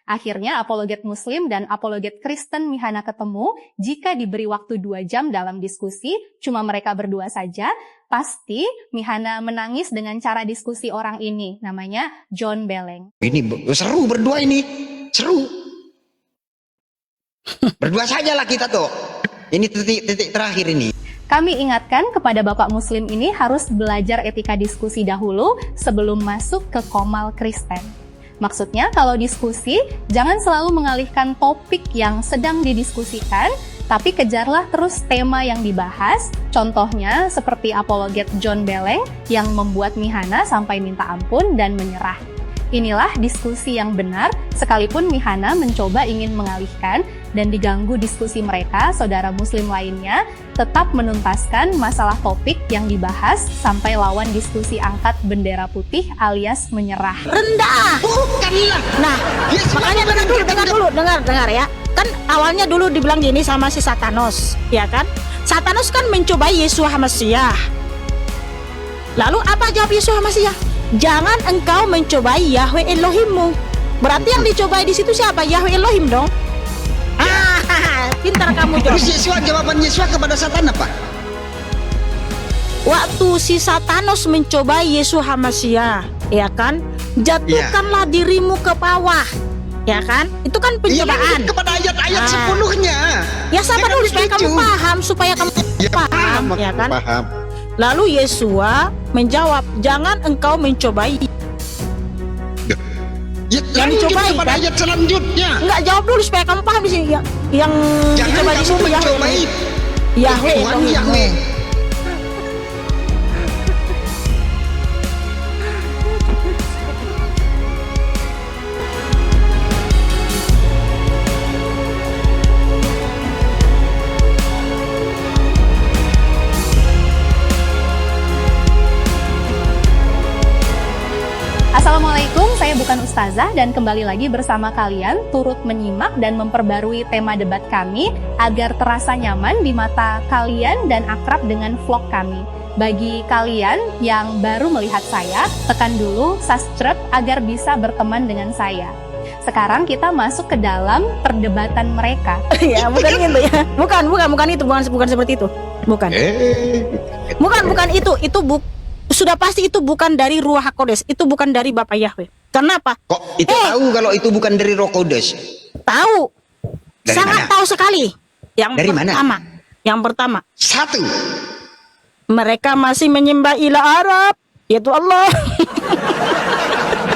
Akhirnya apologet Muslim dan apologet Kristen Mihana ketemu. Jika diberi waktu 2 jam dalam diskusi, cuma mereka berdua saja, pasti Mihana menangis dengan cara diskusi orang ini, namanya John Beleng. Ini seru berdua ini, seru. Berdua sajalah kita tuh. Ini titik terakhir ini. Kami ingatkan kepada Bapak Muslim ini harus belajar etika diskusi dahulu sebelum masuk ke Komal Kristen. Maksudnya kalau diskusi, jangan selalu mengalihkan topik yang sedang didiskusikan, tapi kejarlah terus tema yang dibahas. Contohnya seperti apologet John Beleng yang membuat Mihana sampai minta ampun dan menyerah. Inilah diskusi yang benar, sekalipun Mihana mencoba ingin mengalihkan dan diganggu diskusi mereka, saudara Muslim lainnya tetap menuntaskan masalah topik yang dibahas sampai lawan diskusi angkat bendera putih alias menyerah. Rendah! Bukanlah! Nah, makanya dengar ya. Kan awalnya dulu dibilang gini sama si Satanos, ya kan? Satanos kan mencobai Yeshua HaMashiach. Lalu apa jawab Yeshua HaMashiach? Jangan engkau mencobai Yahweh Elohimmu. Berarti yang dicobai di situ siapa? Yahweh Elohim dong. Pintar kamu jawab. Terus jawaban Yeshua kepada Satan apa? Waktu si Satanos mencobai Yeshua HaMashiach, ya kan? Jatuhkanlah dirimu ke bawah, ya kan? Itu kan pencobaan. Kepada ayat-ayat sepenuhnya. Ya sabar dulu supaya kamu paham, supaya kamu paham, ya kan? Paham. Lalu Yeshua menjawab, jangan engkau mencobai. Ya, yang dicobai kepada kan? ayat selanjutnya. Enggak, jawab dulu supaya kamu paham di sini. Yang Jangan dicobai di kamu situ mencobai Yahweh Tuhan Elohim. Yahweh. Assalamualaikum, saya bukan Ustazah dan kembali lagi bersama kalian turut menyimak dan memperbarui tema debat kami agar terasa nyaman di mata kalian dan akrab dengan vlog kami. Bagi kalian yang baru melihat saya, tekan dulu subscribe agar bisa berteman dengan saya. Sekarang kita masuk ke dalam perdebatan mereka. Ya, bukan itu ya. Bukan itu, bukan seperti itu. Bukan. Bukan itu. Sudah pasti itu bukan dari Ruach HaKodesh, itu bukan dari Bapak Yahweh. Kenapa? Kok itu tahu kalau itu bukan dari Roh Kudus? Tahu. Dari Sangat mana? tahu sekali. Dari mana? Yang pertama, Satu. mereka masih menyembah ilah Arab, yaitu Allah.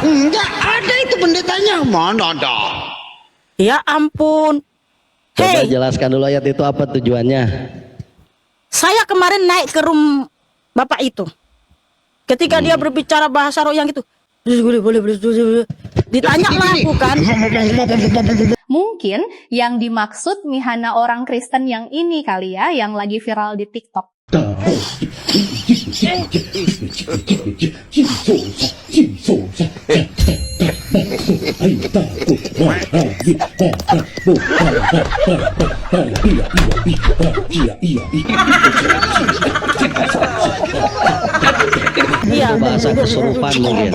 Enggak ada itu pendetanya. Mana ada? Ya ampun. Coba Hei, jelaskan dulu ayat itu apa tujuannya. saya kemarin naik ke room Bapak itu. Ketika dia berbicara bahasa roh yang itu, ditanya lah, bukan? Mungkin yang dimaksud Mihana orang Kristen yang ini kali ya, yang lagi viral di TikTok. Iya, Bahasa kesurupan mungkin.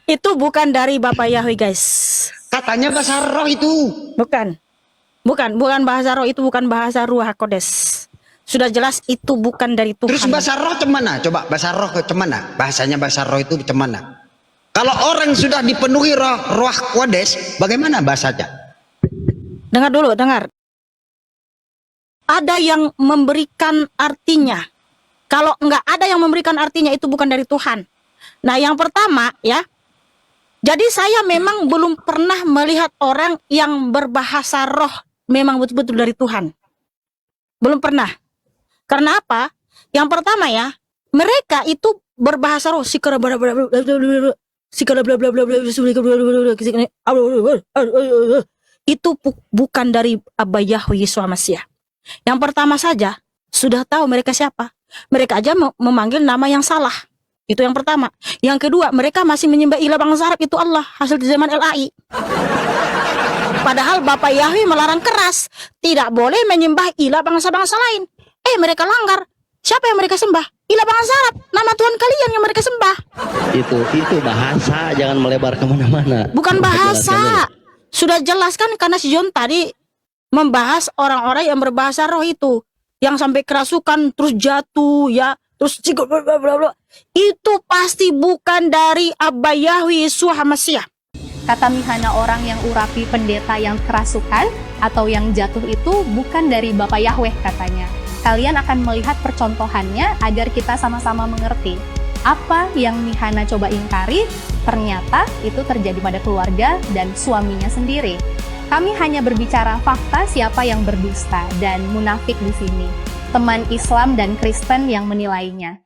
itu bukan dari Bapak Yahweh, guys. Katanya bahasa roh itu. Bukan bahasa roh, itu bukan bahasa Ruach HaKodesh. Sudah jelas itu bukan dari Tuhan. Terus bahasa roh cemana? Coba bahasa roh cemana? Bahasanya bahasa roh itu cemana? Kalau orang sudah dipenuhi Ruach Kodes, bagaimana bahasanya? Dengar dulu. Ada yang memberikan artinya. Kalau enggak ada yang memberikan artinya, itu bukan dari Tuhan. Nah, yang pertama ya. Jadi saya memang belum pernah melihat orang yang berbahasa roh memang betul-betul dari Tuhan. Belum pernah. Karena apa? Yang pertama ya, mereka itu berbahasa roh itu bukan dari Abba Yahweh Yeshua HaMashiach. Yang pertama saja sudah tahu mereka siapa. Mereka aja memanggil nama yang salah. Itu yang pertama. Yang kedua, mereka masih menyembah ilah bangsa Arab, itu Allah, hasil di zaman LAI. Padahal Bapak Yahweh melarang keras, tidak boleh menyembah ilah bangsa-bangsa lain. Mereka langgar. Siapa yang mereka sembah? ilah bangsa Arab, nama Tuhan kalian yang mereka sembah. Itu bahasa, jangan melebar kemana-mana. Bukan Jelaskan bahasa. dulu. Sudah jelaskan karena si John tadi membahas orang-orang yang berbahasa roh itu, yang sampai kerasukan terus jatuh ya, terus bla bla bla bla. Itu pasti bukan dari Abba Yahweh Yeshua HaMashiach. Kata Mihana, orang yang urapi pendeta yang kerasukan atau yang jatuh itu bukan dari Bapak Yahweh katanya. Kalian akan melihat percontohannya agar kita sama-sama mengerti. Apa yang Mihana coba ingkari, ternyata itu terjadi pada keluarga dan suaminya sendiri. Kami hanya berbicara fakta siapa yang berdusta dan munafik di sini. Teman Islam dan Kristen yang menilainya.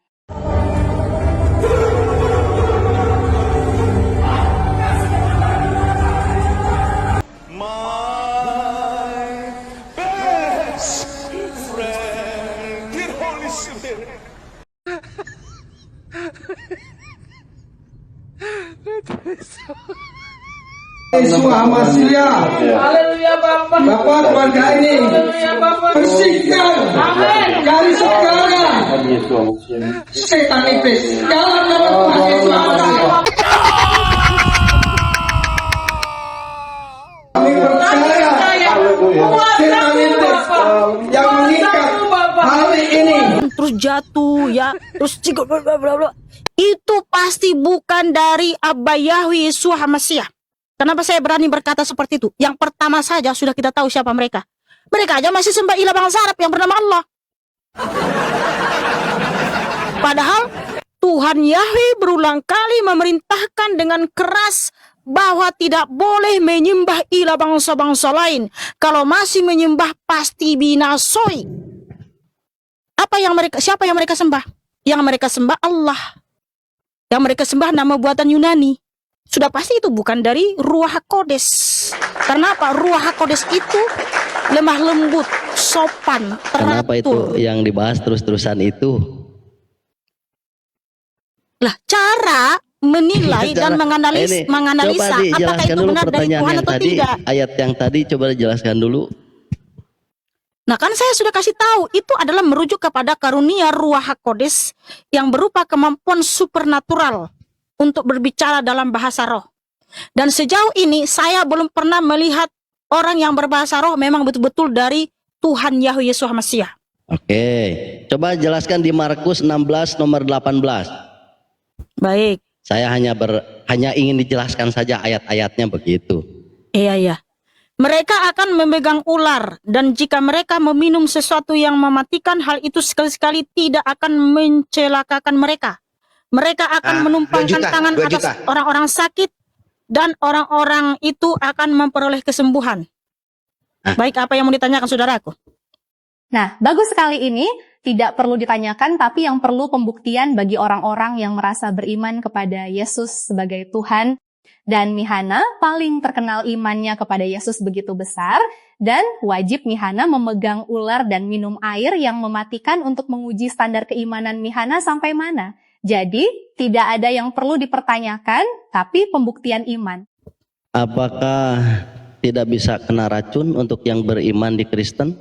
Yesus HaMashiach. Haleluya Bapak. Bapak keluarga ini Haleluya Bapak. bersihkan dari sekarang setan iblis dalam nama Tuhan Yesus HaMashiach. Kami percaya setan iblis yang mengikat hari ini Terus jatuh ya, terus bla bla bla bla. Itu pasti bukan dari Abba Yahweh Yeshua HaMashiach. Kenapa saya berani berkata seperti itu? Yang pertama saja sudah kita tahu siapa mereka. Mereka aja masih sembah ilah bangsa Arab yang bernama Allah. Padahal Tuhan Yahweh berulang kali memerintahkan dengan keras bahwa tidak boleh menyembah ilah bangsa-bangsa lain. Kalau masih menyembah pasti binasoi. Siapa yang mereka sembah? Yang mereka sembah Allah. Yang mereka sembah nama buatan Yunani. Sudah pasti itu bukan dari Ruach HaKodes. Karena apa? Ruach HaKodes itu lemah lembut, sopan, Kenapa itu teratur. yang dibahas terus-terusan itu? Lah, cara menilai dan menganalisa Coba apakah dijelaskan itu dulu benar dari pertanyaan Tuhan yang atau tadi, tidak. ayat yang tadi coba dijelaskan dulu. Nah, kan saya sudah kasih tahu, itu adalah merujuk kepada karunia Ruach HaKodes yang berupa kemampuan supernatural untuk berbicara dalam bahasa roh. Dan sejauh ini saya belum pernah melihat orang yang berbahasa roh memang betul-betul dari Tuhan Yahweh Yeshua HaMashiach. Oke, coba jelaskan di Markus 16 nomor 18. Baik, Saya hanya ingin dijelaskan saja ayat-ayatnya begitu. iya. Mereka akan memegang ular, dan jika mereka meminum sesuatu yang mematikan, hal itu sekali-sekali tidak akan mencelakakan mereka. Mereka akan menumpangkan 2 juta, tangan 2 atas juta. orang-orang sakit, dan orang-orang itu akan memperoleh kesembuhan. Baik, apa yang mau ditanyakan saudaraku? Nah, bagus sekali ini. Tidak perlu ditanyakan, tapi yang perlu pembuktian bagi orang-orang yang merasa beriman kepada Yesus sebagai Tuhan. Dan Mihana paling terkenal imannya kepada Yesus begitu besar, dan wajib Mihana memegang ular dan minum air yang mematikan untuk menguji standar keimanan Mihana sampai mana. Jadi, tidak ada yang perlu dipertanyakan, tapi pembuktian iman. Apakah tidak bisa kena racun untuk yang beriman di Kristen?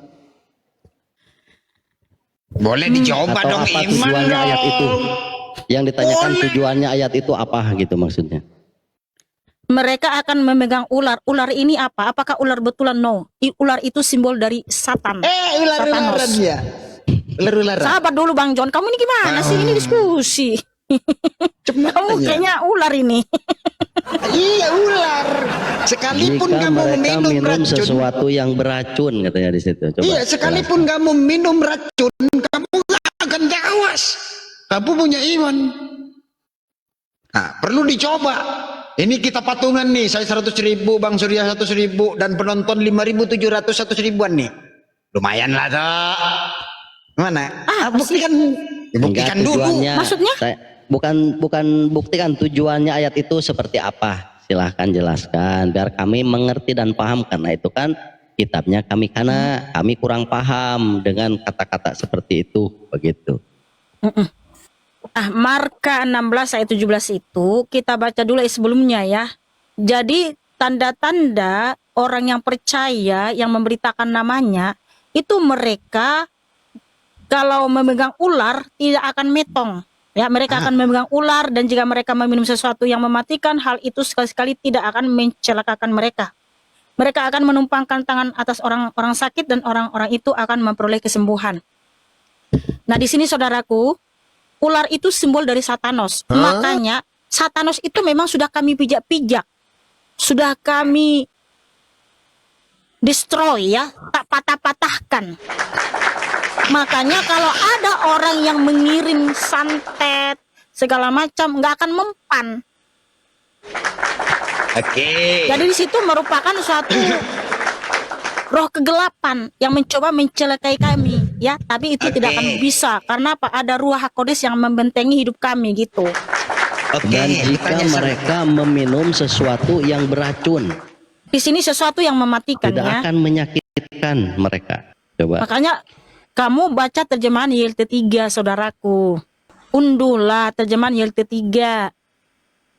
boleh dicoba Atau dong apa iman tujuannya dong. ayat itu? Yang ditanyakan Boleh. tujuannya ayat itu apa gitu maksudnya? Mereka akan memegang ular. Ular ini apa? Apakah ular betulan? No. Ular itu simbol dari Satan. Ular-ularan Satanos. ya. Ular-ularan. Sahabat dulu Bang John, kamu ini gimana sih? Ini diskusi. Kamu kayaknya ular ini. Iya, ular. Sekalipun Jika kamu mereka minum minum racun. sesuatu yang beracun katanya di situ. Coba. Iya, sekalipun kamu minum racun, kamu gak akan tewas. Kamu punya iman. Nah, perlu dicoba. Ini kita patungan nih, saya 100.000, Bang Surya 100.000, dan penonton 5.700, 100.000-an nih. Lumayan lah, Dok. Mana? Buktikan. Ya, buktikan Enggak, dulu. tujuannya, Maksudnya? bukan buktikan tujuannya ayat itu seperti apa. Silahkan jelaskan biar kami mengerti dan paham, karena itu kan kitabnya kami kurang paham dengan kata-kata seperti itu begitu. Marka 16 ayat 17 itu kita baca dulu sebelumnya ya. Jadi tanda-tanda orang yang percaya yang memberitakan namanya itu mereka kalau memegang ular tidak akan metong. Ya, mereka akan memegang ular, dan jika mereka meminum sesuatu yang mematikan, hal itu sekali-sekali tidak akan mencelakakan mereka. Mereka akan menumpangkan tangan atas orang-orang sakit dan orang-orang itu akan memperoleh kesembuhan. Nah, di sini saudaraku, ular itu simbol dari Satanos. Makanya Satanos itu memang sudah kami pijak-pijak. Sudah kami destroy, ya, tak patah-patahkan. Makanya kalau ada orang yang mengirim santet segala macam, nggak akan mempan. Oke. Jadi di situ merupakan suatu roh kegelapan yang mencoba mencelakai kami, ya. Tapi itu tidak akan bisa, karena apa? Ada Ruach HaKodes yang membentengi hidup kami gitu. Oke. Dan jika mereka meminum sesuatu yang beracun, Di sini sesuatu yang mematikan, tidak ya. akan menyakitkan mereka. Coba. Makanya kamu baca terjemahan YLT 3, saudaraku. Unduhlah terjemahan YLT 3.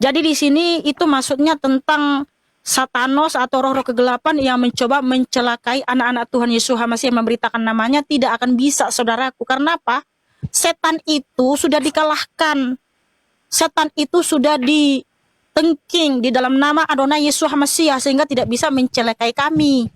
Jadi di sini itu maksudnya tentang Satanos atau roh-roh kegelapan yang mencoba mencelakai anak-anak Tuhan Yesus HaMasiah, yang memberitakan namanya, tidak akan bisa, saudaraku. Karena apa? Setan itu sudah dikalahkan. Setan itu sudah ditengking di dalam nama Adonai Yesus HaMasiah, sehingga tidak bisa mencelakai kami.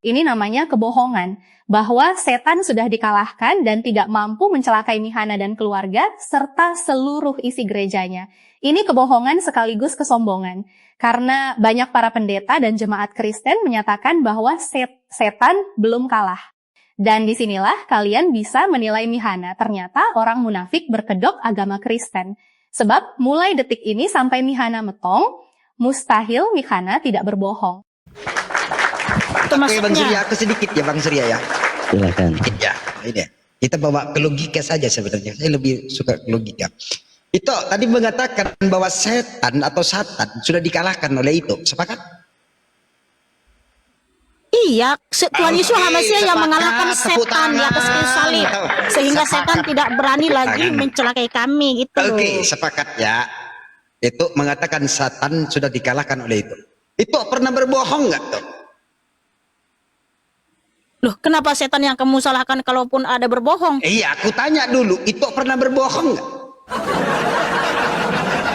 Ini namanya kebohongan, bahwa setan sudah dikalahkan dan tidak mampu mencelakai Mihana dan keluarga, serta seluruh isi gerejanya. Ini kebohongan sekaligus kesombongan, karena banyak para pendeta dan jemaat Kristen menyatakan bahwa setan belum kalah. Dan disinilah kalian bisa menilai Mihana, ternyata orang munafik berkedok agama Kristen. Sebab mulai detik ini sampai Mihana metong, mustahil Mihana tidak berbohong. Itu Oke, Bang Surya, maksudnya. aku sedikit ya, Bang Surya ya. Silakan. Sedikit ya. Ini kita bawa ke logika saja sebenarnya. Saya lebih suka ke logika. Itu tadi mengatakan bahwa setan atau Satan sudah dikalahkan oleh itu. Sepakat? Iya, Tuhan Yesus Oke, HaMasiah yang sepakat. mengalahkan Tepuk setan di atas kayu salib, tangan. sehingga Sepakat. setan tidak berani lagi Tangan. mencelakai kami gitu loh. Oke, sepakat ya. Itu mengatakan Satan sudah dikalahkan oleh itu. Itu pernah berbohong nggak tuh? Loh, kenapa setan yang kamu salahkan kalaupun ada berbohong? Iya, aku tanya dulu, itu pernah berbohong nggak?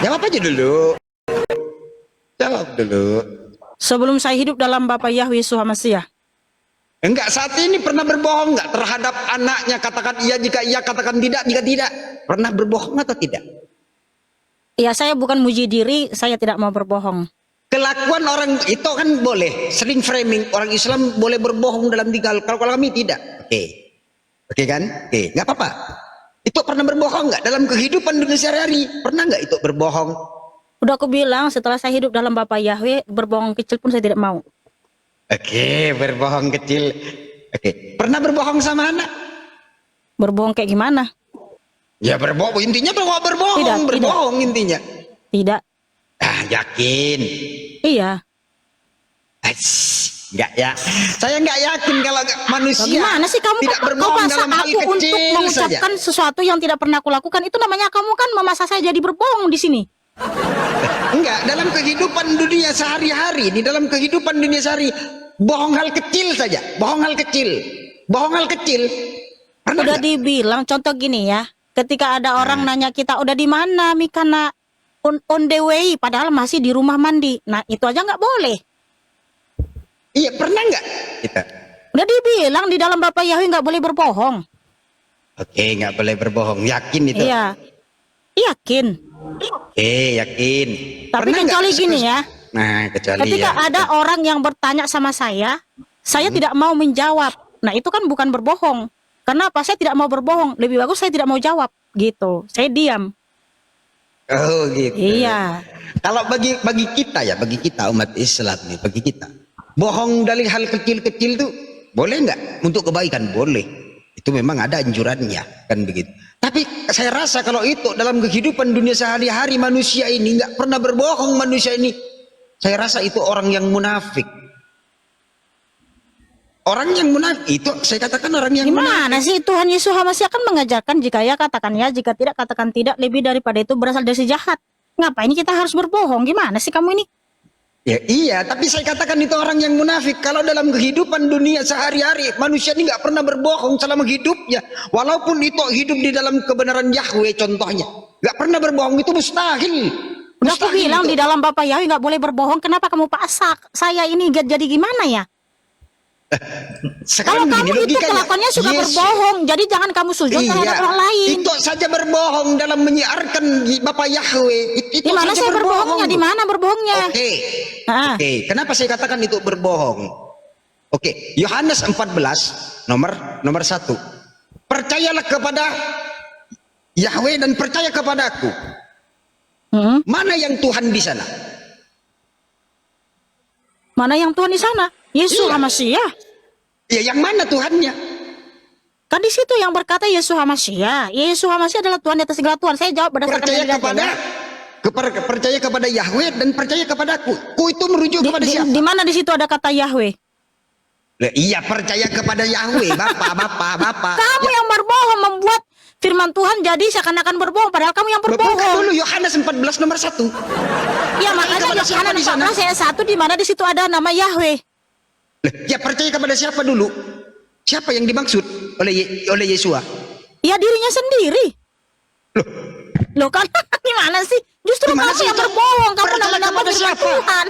Jawab aja dulu. Jawab dulu. Sebelum saya hidup dalam Bapa Yahweh Yesus HaMasiah. Enggak, saat ini pernah berbohong nggak terhadap anaknya? Katakan iya jika iya, katakan tidak jika tidak. Pernah berbohong atau tidak? Ya, saya bukan muji diri, saya tidak mau berbohong. Kelakuan orang itu kan boleh, sering framing orang Islam boleh berbohong dalam tinggal. Kalau kami tidak, oke kan? Oke, nggak apa-apa. Itu pernah berbohong nggak dalam kehidupan dunia sehari-hari? Pernah nggak itu berbohong? Udah aku bilang, setelah saya hidup dalam Bapa Yahweh, berbohong kecil pun saya tidak mau. Oke, berbohong kecil. Oke, pernah berbohong sama anak? Berbohong kayak gimana? Ya berbohong, intinya berbohong, Tidak, berbohong intinya. Tidak. Ah, yakin? Iya. Enggak ya. Saya nggak yakin kalau manusia Bagaimana sih kamu tidak kau berbohong paksa dalam hal aku untuk kecil saja. mengucapkan sesuatu yang tidak pernah aku lakukan? Itu namanya kamu kan memaksa saya jadi berbohong di sini. Enggak, dalam kehidupan dunia sehari-hari, di dalam kehidupan dunia sehari, bohong hal kecil saja, bohong hal kecil. Pernah Udah nggak? dibilang, contoh gini ya, ketika ada orang nanya kita, udah di mana Mikana? On the way, padahal masih di rumah mandi. Nah, itu aja nggak boleh. Iya, pernah nggak kita? Udah dibilang di dalam Bapa Yahweh nggak boleh berbohong. Oke, nggak boleh berbohong, yakin itu? Iya, yakin. Yakin. Tapi Pernah nggak? kecuali gini ya, Nah, kecuali ketika ya. ada orang yang bertanya sama saya tidak mau menjawab. Nah, itu kan bukan berbohong. Karena apa? Saya tidak mau berbohong. Lebih bagus saya tidak mau jawab. Gitu. Saya diam. Oh gitu. Iya. Kalau bagi kita ya, bagi kita umat Islam nih, bagi kita, bohong dari hal kecil-kecil tuh boleh nggak? Untuk kebaikan boleh. Itu memang ada anjurannya, kan begitu. Tapi saya rasa kalau itu dalam kehidupan dunia sehari-hari manusia ini nggak pernah berbohong, manusia ini, saya rasa itu orang yang munafik. Orang yang munafik itu saya katakan orang yang munafik. Gimana sih Tuhan Yesus HaMasiah kan mengajarkan jika ya katakan ya, jika tidak katakan tidak, lebih daripada itu berasal dari si jahat. Ngapain kita harus berbohong? Gimana sih kamu ini? Ya iya, tapi saya katakan itu orang yang munafik. Kalau dalam kehidupan dunia sehari-hari, manusia ini nggak pernah berbohong selama hidupnya. Walaupun itu hidup di dalam kebenaran Yahweh contohnya. Nggak pernah berbohong, itu mustahil. Udah aku Mustahil bilang itu. di dalam Bapak Yahweh nggak boleh berbohong. Kenapa kamu pasak? Saya ini jadi gimana ya? Kalau Sekarang kamu begini itu logikanya. kelakuannya suka Yesus- berbohong, jadi jangan kamu sujud terhadap orang lain. Itu saja berbohong dalam menyiarkan Bapak Yahweh. Itu Di mana saja saya berbohongnya? Di mana berbohongnya? Oke. Ah. Oke, kenapa saya katakan itu berbohong? Oke, Yohanes 14 nomor 1. Percayalah kepada Yahweh dan percaya kepadaku. Mana yang Tuhan di sana? Mana yang Tuhan di sana? Yesus Iya. Hamasiah. Ya, yang mana Tuhannya? Kan di situ yang berkata Yesus Hamasiah. Yesus Hamasiah adalah Tuhan di atas segala Tuhan. Saya jawab berdasarkan Percaya yang kepada percaya kepada Yahweh dan percaya kepadaku. Ku itu merujuk kepada siapa? di mana di situ ada kata Yahweh? Lah, iya, percaya kepada Yahweh, Bapak. Kamu yang berbohong membuat firman Tuhan jadi seakan-akan berbohong, padahal kamu yang Buka berbohong. dulu Yohanes 14 nomor 1. Ya makanya kepada siapa Yohanes di sana? 14 ayat 1 di mana di situ ada nama Yahweh. Ya, percaya kepada siapa dulu? Siapa yang dimaksud oleh Yesua? Ya dirinya sendiri. Loh kan gimana sih? Justru Gimana kamu sih yang itu? berbohong, kamu Percaya nama-nama kepada firman siapa? Tuhan.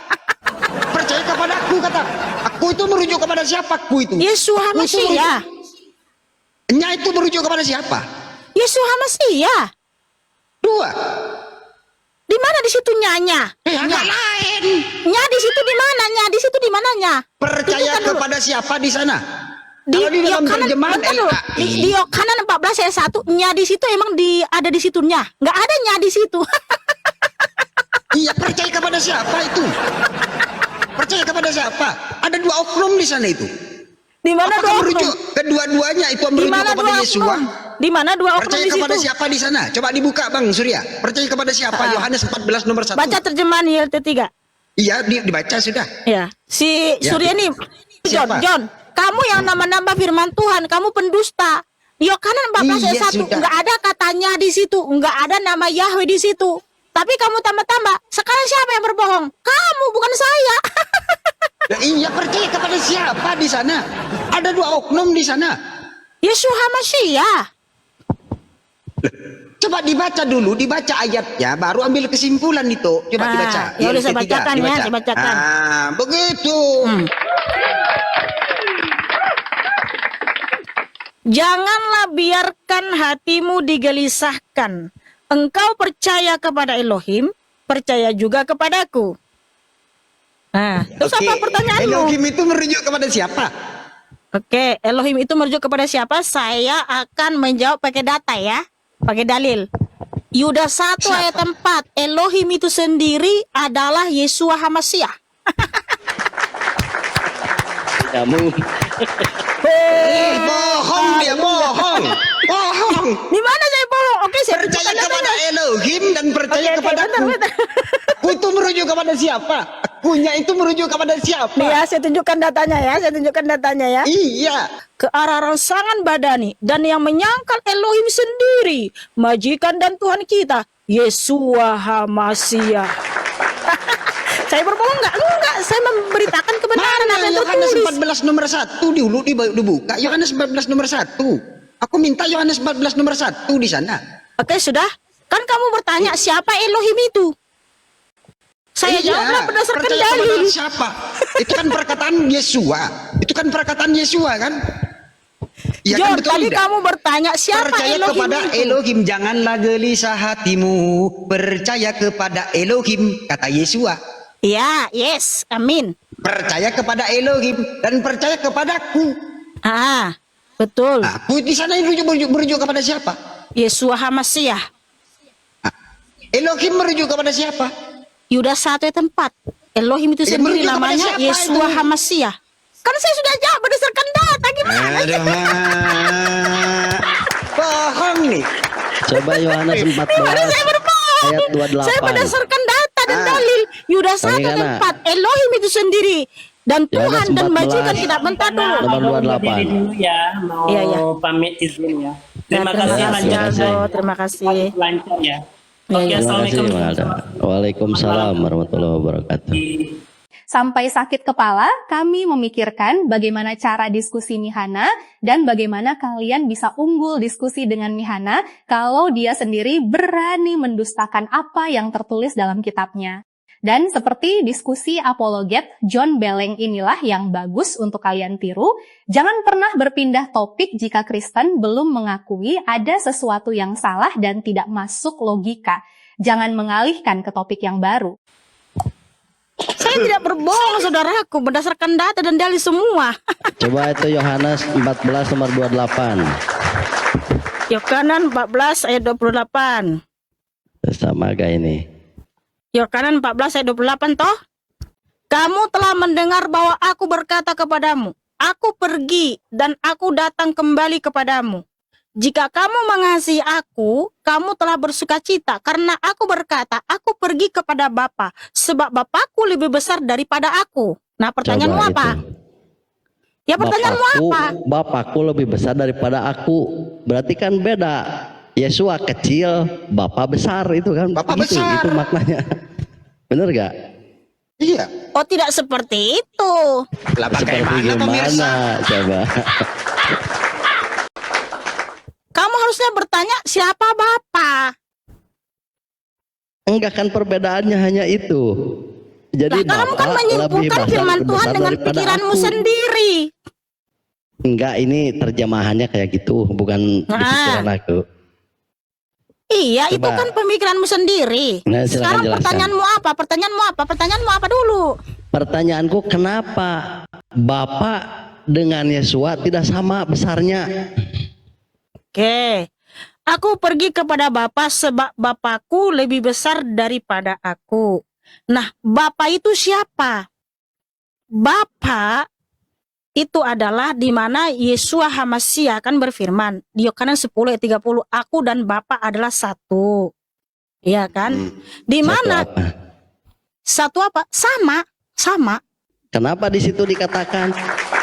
Percaya kepada aku, kata. Aku itu merujuk kepada siapa? Aku itu. Yesus Aku itu Hamasiah. merujuk- Nya itu merujuk kepada siapa? Yesus Hamasiah. 2. Di mana di situ nyanya? Agak lain. Nya di situ di mana? Nya di situ di mananya? Percaya Tunjukkan dulu. kepada siapa di sana? Di Kalau di dalam Yohanan, terjemahan bentar dulu. LAI. Di Yohanan 14 ayat 1 nya di situ emang ada di situnya. Nggak ada nya di situ. Iya, percaya kepada siapa itu? Percaya kepada siapa? Ada 2 oknum di sana itu. Di mana Apakah dua oknum? merujuk kedua-duanya itu Di merujuk mana kepada dua Yesua? oknum? Di mana dua oknum Percaya di kepada situ? siapa di sana? Coba dibuka Bang Surya. Percaya kepada siapa? Yohanes 14 nomor 1. Baca terjemahan YLT 3. Iya, dibaca sudah. Ya. Si Ya. Surya nih. Siapa? John, kamu yang nama-nama firman Tuhan, kamu pendusta. Di Yohanan 14 ayat Iya, 1 sudah. nggak ada katanya di situ, nggak ada nama Yahweh di situ. Tapi kamu tambah-tambah. Sekarang siapa yang berbohong? Kamu, bukan saya. Nah, iya, percaya kepada siapa di sana? Ada 2 oknum di sana. Yesus Hamasiah. Coba dibaca dulu, dibaca ayatnya, baru ambil kesimpulan itu. Coba Ah, dibaca. ya udah, Yang saya ketiga, bacakan ya, dibaca. saya bacakan. Ah, begitu. Janganlah biarkan hatimu digelisahkan. Engkau percaya kepada Elohim, percaya juga kepadaku. Nah, terus Oke, apa pertanyaanmu? Elohim itu merujuk kepada siapa? Oke, Elohim itu merujuk kepada siapa? Saya akan menjawab pakai data ya, pakai dalil. Yudas 1 Siapa? ayat 4, Elohim itu sendiri adalah Yesua Hamasiah. Kamu Bohong dia, bohong. Bohong. Di mana saya bohong? Oke, saya Percaya tunjukkan kepada datanya. Elohim dan percaya Oke, kepada bentar, aku. bentar. Aku itu merujuk kepada siapa? Akunya itu merujuk kepada siapa? Nih ya, saya tunjukkan datanya ya, saya tunjukkan datanya ya. Iya. Ke arah rangsangan badani dan yang menyangkal Elohim sendiri, majikan dan Tuhan kita, Yesua Hamasiah. Saya berbohong nggak? Enggak, saya memberitakan kebenaran Mana apa yang Yohanes tertulis. 14 nomor 1 dulu dibuka. Yohanes 14 nomor 1. Aku minta Yohanes 14 nomor 1 di sana. Oke, sudah. Kan kamu bertanya siapa Elohim itu? Saya Iya, jawablah berdasarkan percaya dalil. kepada siapa? Itu kan perkataan Yesua. Itu kan perkataan Yesua kan? Iya John, kan, betul tadi tidak? kamu bertanya siapa Percaya Elohim kepada itu? Elohim, janganlah gelisah hatimu. Percaya kepada Elohim, kata Yesua. Ya, yes, amin. Percaya kepada Elohim dan percaya kepadaku. Ah, betul. Aku di sana merujuk kepada siapa? Yesua Hamasiah. Elohim merujuk kepada siapa? Yudas 1 ayat 4. Elohim itu Ya, sendiri merujuk kepada namanya siapa Yesua itu? Hamasiah. Kan saya sudah jawab berdasarkan data gimana? Aduh, bohong nih. coba Yohanes 14 Gimana saya berbohong? ayat Saya 28. berdasarkan data dan Ah. dalil. Yudas 1 Bagaimana? dan 4. Elohim itu sendiri. Dan Yohanes Tuhan dan 14. majikan kita. Bentar dulu. Nomor 28. Diri dulu ya, mau Iya, iya. pamit izin ya. Terima Ya, kasih kasih, lancar Aldo. Terima kasih. lancar ya. Iya, Oke, iya. Terima kasih, assalamualaikum. Bang Aldo. Waalaikumsalam warahmatullahi wabarakatuh. Sampai sakit kepala, kami memikirkan bagaimana cara diskusi Mihana dan bagaimana kalian bisa unggul diskusi dengan Mihana kalau dia sendiri berani mendustakan apa yang tertulis dalam kitabnya. Dan seperti diskusi apologet John Beleng inilah yang bagus untuk kalian tiru. Jangan pernah berpindah topik jika Kristen belum mengakui ada sesuatu yang salah dan tidak masuk logika. Jangan mengalihkan ke topik yang baru. Saya tidak berbohong, saudaraku, berdasarkan data dan dalil semua. Coba itu Yohanes 14 nomor 28. Yohanes 14 ayat 28. Sama gak ini? Yohanes 14 ayat 28 toh. Kamu telah mendengar bahwa aku berkata kepadamu, aku pergi dan aku datang kembali kepadamu. Jika kamu mengasihi aku, kamu telah bersukacita karena aku berkata, aku pergi kepada Bapa, sebab Bapakku lebih besar daripada aku. Nah, pertanyaanmu Coba apa? itu. Ya, pertanyaanmu apa? Bapakku lebih besar daripada aku. Berarti kan beda. Yesua kecil, Bapa besar itu kan. Bapa Gitu, besar. itu maknanya. Bener gak? Iya. Oh, tidak seperti itu. Lah Seperti bagaimana pemirsa? gimana? Coba. Kamu harusnya bertanya siapa Bapa. Enggak kan perbedaannya hanya itu. Jadi Nah, kamu kan Bapa menyimpulkan lebih firman besar Tuhan dengan daripada pikiranmu aku. sendiri. Enggak, ini terjemahannya kayak gitu, bukan Nah. pikiran aku. Iya, itu Coba. kan pemikiranmu sendiri. Nah, silakan Sekarang jelaskan. pertanyaanmu apa? Pertanyaanmu apa? Pertanyaanmu apa dulu? Pertanyaanku, kenapa Bapa dengan Yesua tidak sama besarnya? Oke. Aku pergi kepada Bapa sebab Bapakku lebih besar daripada aku. Nah, Bapa itu siapa? Bapa itu adalah di mana Yesua HaMasiah kan berfirman di Yohanes 10 ayat 30, aku dan Bapa adalah satu. Iya kan? Di Satu mana apa? satu apa? Sama. Kenapa di situ dikatakan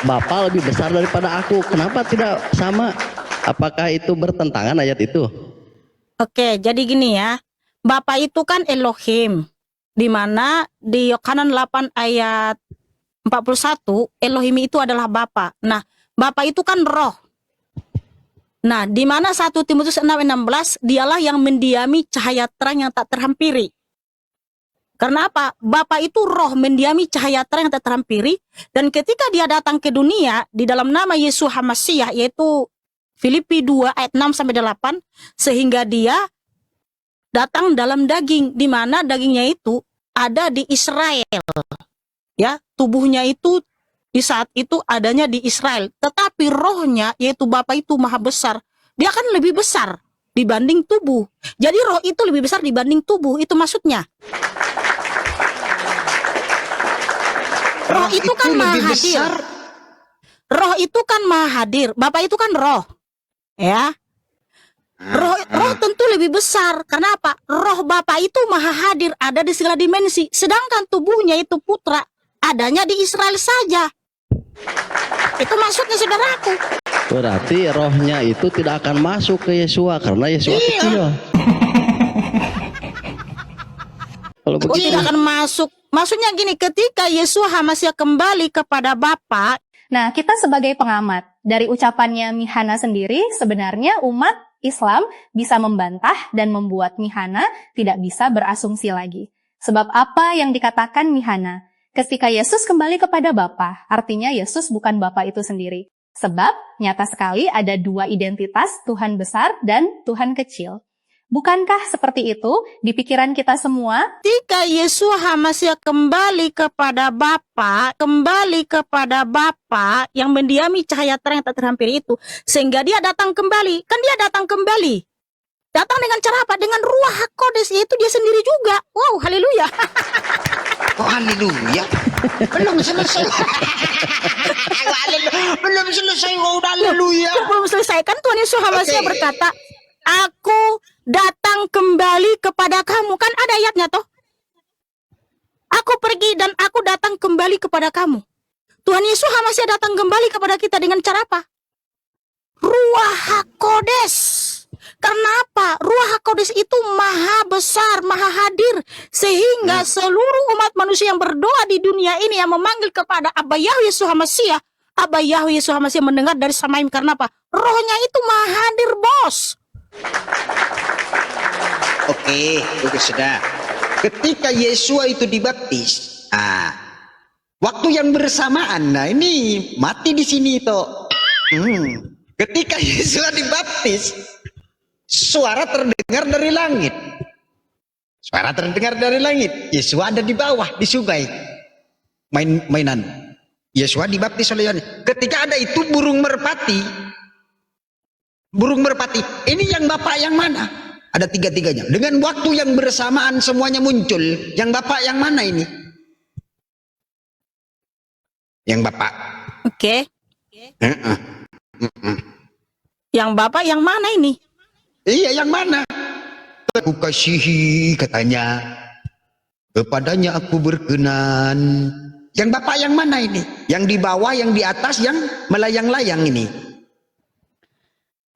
Bapa lebih besar daripada aku? Kenapa tidak sama? Apakah itu bertentangan ayat itu? Oke, jadi gini ya. Bapa itu kan Elohim. Di mana di Yohanes 8 ayat 41, Elohim itu adalah Bapa. Nah, Bapa itu kan roh. Nah, di mana 1 Timotius 6:16, dialah yang mendiami cahaya terang yang tak terhampiri. Karena apa? Bapa itu roh, mendiami cahaya terang yang tak terhampiri, dan ketika dia datang ke dunia di dalam nama Yesus HaMasiah, yaitu Filipi 2 ayat 6 sampai 8, sehingga dia datang dalam daging, di mana dagingnya itu ada di Israel. Ya, tubuhnya itu di saat itu adanya di Israel, tetapi rohnya yaitu Bapa itu maha besar. Dia kan lebih besar dibanding tubuh. Jadi roh itu lebih besar dibanding tubuh, itu maksudnya. Roh itu kan maha lebih hadir. besar. Roh itu kan maha hadir. Bapa itu kan roh. Ya. Roh tentu lebih besar. Karena apa? Roh Bapa itu maha hadir, ada di segala dimensi. Sedangkan tubuhnya itu putra, adanya di Israel saja. Itu maksudnya, saudaraku. Berarti rohnya itu tidak akan masuk ke Yesua karena Yesua kecil. Kalau Oh, begitu, tidak akan masuk. Maksudnya gini, ketika Yesus HaMasiah kembali kepada Bapa, Nah, kita sebagai pengamat, dari ucapannya Mihana sendiri, sebenarnya umat Islam bisa membantah dan membuat Mihana tidak bisa berasumsi lagi. Sebab apa yang dikatakan Mihana? Ketika Yesus kembali kepada Bapa, artinya Yesus bukan Bapa itu sendiri. Sebab nyata sekali ada dua identitas, Tuhan besar dan Tuhan kecil. Bukankah seperti itu di pikiran kita semua? ketika Yesus HaMasiah kembali kepada Bapa yang mendiami cahaya terang yang tak terhampiri itu, sehingga dia datang kembali. Kan dia datang kembali. Datang dengan cara apa? Dengan Ruach HaKodes, yaitu dia sendiri juga. Wow, haleluya. Oh, haleluya. Belum selesai. Belum selesai. Oh, haleluya. Belum selesai kan Tuhan Yesus HaMasiah Oke. berkata, aku datang kembali kepada kamu. Kan ada ayatnya toh. Aku pergi dan aku datang kembali kepada kamu. Tuhan Yesus HaMasiah datang kembali kepada kita dengan cara apa? Ruach HaKodes. Karena apa? Ruah HaKodes itu maha besar, maha hadir. Sehingga seluruh umat manusia yang berdoa di dunia ini yang memanggil kepada Abba Yahweh Yesus HaMasiah, Abba Yahweh Yesus HaMasiah mendengar dari Samaim. Karena apa? Rohnya itu maha hadir, bos. Oke, itu sudah. Ketika Yesua itu dibaptis, waktu yang bersamaan, nah ini mati di sini toh. Ketika Yesua dibaptis, suara terdengar dari langit. Suara terdengar dari langit. Yesua ada di bawah di sungai. Mainan. Yesua dibaptis oleh Yohanes. Ketika ada itu burung merpati. Burung merpati. Ini yang Bapak yang mana? Ada tiga-tiganya. Dengan waktu yang bersamaan semuanya muncul. Yang Bapak yang mana ini? Yang Bapak. Oke. Yang Bapak yang mana ini? Iya, yang mana? Aku kasihi, katanya. Kepadanya aku berkenan. Yang Bapak yang mana ini? Yang di bawah, yang di atas, yang melayang-layang ini.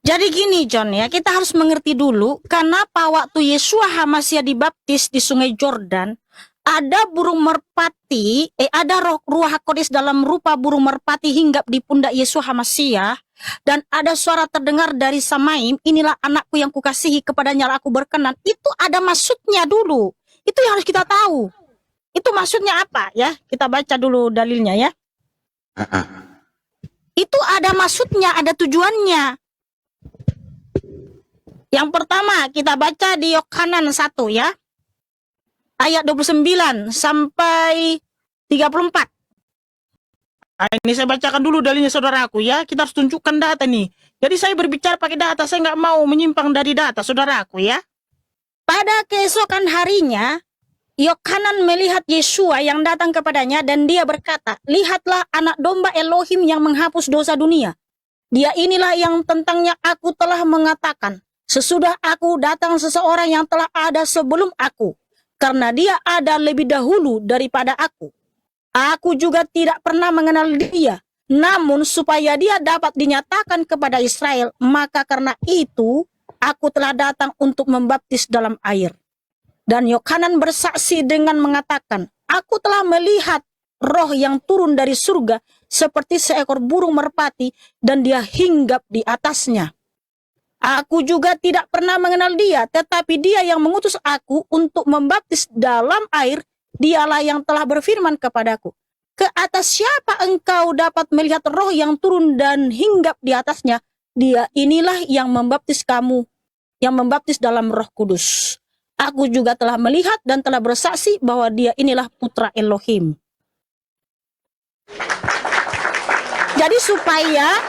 Jadi gini John ya, kita harus mengerti dulu kenapa waktu Yesua HaMasiah dibaptis di Sungai Jordan, ada burung merpati, ada ruah HaKodes dalam rupa burung merpati hinggap di pundak Yesua HaMasiah, dan ada suara terdengar dari Samaim, inilah anakku yang kukasihi, kepadanya aku berkenan. Itu ada maksudnya dulu. Itu yang harus kita tahu. Itu maksudnya apa ya? Kita baca dulu dalilnya ya. Itu ada maksudnya, ada tujuannya. Yang pertama kita baca di Yohanan 1 ya. Ayat 29 sampai 34. Ini saya bacakan dulu dalilnya saudaraku ya. Kita harus tunjukkan data nih. Jadi saya berbicara pakai data, saya nggak mau menyimpang dari data saudaraku ya. Pada keesokan harinya, Yohanan melihat Yesua yang datang kepadanya dan dia berkata, lihatlah anak domba Elohim yang menghapus dosa dunia. Dia inilah yang tentangnya aku telah mengatakan, sesudah aku datang seseorang yang telah ada sebelum aku, karena dia ada lebih dahulu daripada aku. Aku juga tidak pernah mengenal dia, namun supaya dia dapat dinyatakan kepada Israel, maka karena itu aku telah datang untuk membaptis dalam air. Dan Yohanan bersaksi dengan mengatakan, aku telah melihat roh yang turun dari surga seperti seekor burung merpati dan dia hinggap di atasnya. Aku juga tidak pernah mengenal dia, tetapi dia yang mengutus aku untuk membaptis dalam air, dialah yang telah berfirman kepadaku, ke atas siapa engkau dapat melihat roh yang turun dan hinggap di atasnya? Dia inilah yang membaptis kamu, yang membaptis dalam Roh Kudus. Aku juga telah melihat dan telah bersaksi bahwa dia inilah putra Elohim. Jadi supaya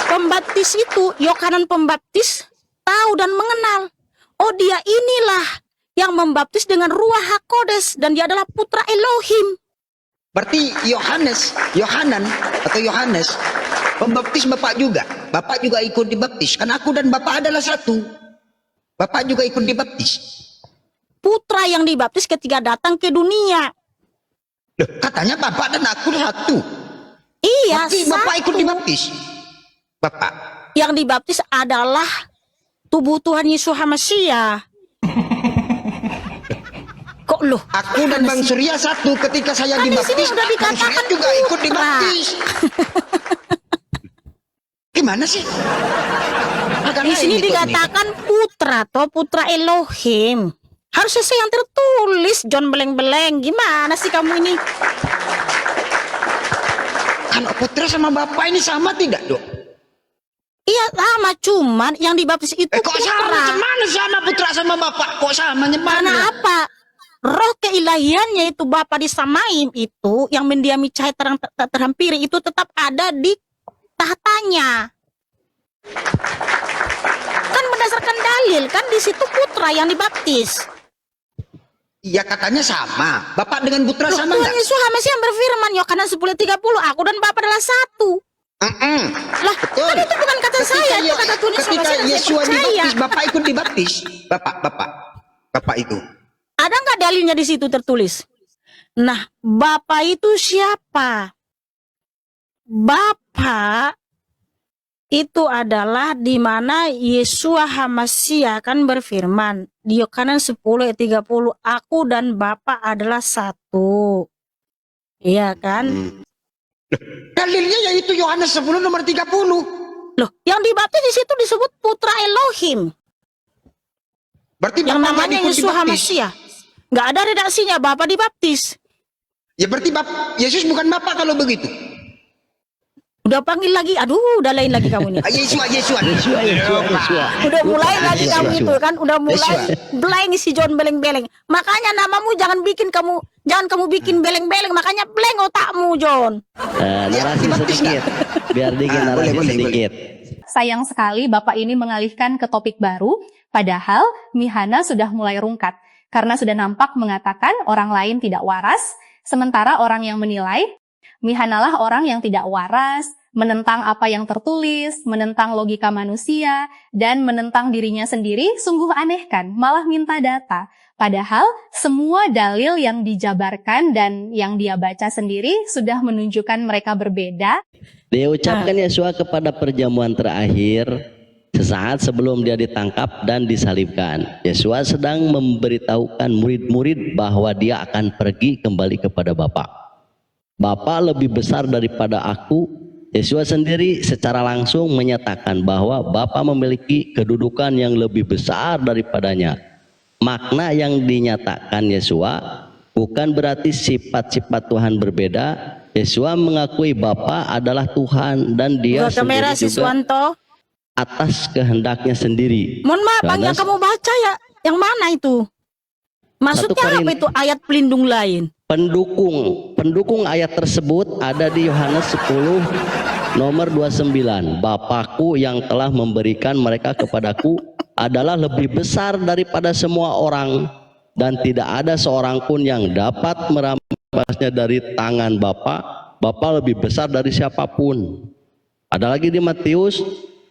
pembaptis itu, Yohanan Pembaptis tahu dan mengenal, oh dia inilah yang membaptis dengan ruah HaKodes dan dia adalah putra Elohim. Berarti Yohanan pembaptis Bapak juga. Bapak juga ikut dibaptis. Kan aku dan Bapak adalah satu. Bapak juga ikut dibaptis. Putra yang dibaptis ketika datang ke dunia. Loh, katanya Bapak dan aku satu. Iya, Berarti Bapak ikut satu. dibaptis. Bapak. Yang dibaptis adalah tubuh Tuhan Yesus HaMasiah. Kok loh? Aku dan Bang Surya satu. Ketika saya Kan di dibaptis, sini sudah Bang Surya dikatakan juga ikut putra. dibaptis. Gimana sih? Di sini dikatakan putra atau putra Elohim. Harusnya saya yang tertulis, John Beleng-Beleng. Gimana sih kamu ini? Kalau putra sama Bapak ini sama tidak, Dok? Iya sama, cuman yang dibaptis itu Kok sama? putra. Mana sama putra sama Bapak? Kok sama? Karena apa? Roh keilahiannya itu Bapa di Samaim itu yang mendiami cahaya terang terhampiri itu tetap ada di tahtanya. Kan berdasarkan dalil kan di situ putra yang dibaptis. Iya katanya sama. Bapak dengan putra Loh, sama Tuhan enggak? Yesus HaMasiah yang berfirman Yohanan 10:30, aku dan Bapa adalah satu. Lah, Betul. kan itu bukan kata saya, itu kata Tuhan Yesus Ketika HaMasiah dan saya Yesua percaya. dibaptis, Bapak ikut dibaptis. Bapak itu. Ada nggak dalilnya di situ tertulis? Nah, Bapa itu siapa? Bapa itu adalah di mana Yesua HaMasyiah kan berfirman di Yohanes 10 ayat 30, aku dan Bapa adalah satu. Iya kan? Dalilnya yaitu Yohanes 10 nomor 30. Loh, yang dibaptis di situ disebut putra Elohim. Berarti Yang Bapak namanya nggak ikut Yesua dibaptis. HaMasyiah. Nggak ada redaksinya Bapa dibaptis. Ya berarti Yesus bukan Bapak kalau begitu. Udah panggil lagi, aduh udah lain lagi kamu nih. Yesua. Udah mulai lagi kamu itu kan, udah mulai Yesua. blank si John beleng-beleng. Makanya namamu jangan kamu bikin beleng-beleng, makanya blank otakmu John. Narasi dibaptis sedikit, biar dikit narasi boleh. sedikit. Sayang sekali Bapak ini mengalihkan ke topik baru, padahal Mihana sudah mulai rungkat. Karena sudah nampak mengatakan orang lain tidak waras, sementara orang yang menilai, Mihanalah orang yang tidak waras, menentang apa yang tertulis, menentang logika manusia, dan menentang dirinya sendiri. Sungguh aneh kan, malah minta data. Padahal semua dalil yang dijabarkan dan yang dia baca sendiri sudah menunjukkan mereka berbeda. Dia ucapkan Yesua kepada perjamuan terakhir sesaat sebelum dia ditangkap dan disalibkan. Yesua sedang memberitahukan murid-murid bahwa dia akan pergi kembali kepada Bapa. Bapa lebih besar daripada aku. Yesua sendiri secara langsung menyatakan bahwa Bapa memiliki kedudukan yang lebih besar daripadanya. Makna yang dinyatakan Yesua bukan berarti sifat-sifat Tuhan berbeda. Yesua mengakui Bapa adalah Tuhan dan dia Buka kamera si sendiri juga Suwanto. atas kehendaknya sendiri. Mohon maaf Bang, yang Yohanes- kamu baca ya, yang mana itu? Maksudnya apa Korintus. itu ayat pelindung lain? Pendukung ayat tersebut ada di Yohanes 10 nomor 29. Bapakku yang telah memberikan mereka kepadaku adalah lebih besar daripada semua orang, dan tidak ada seorang pun yang dapat merampasnya dari tangan Bapa. Bapa lebih besar dari siapapun. Ada lagi di Matius.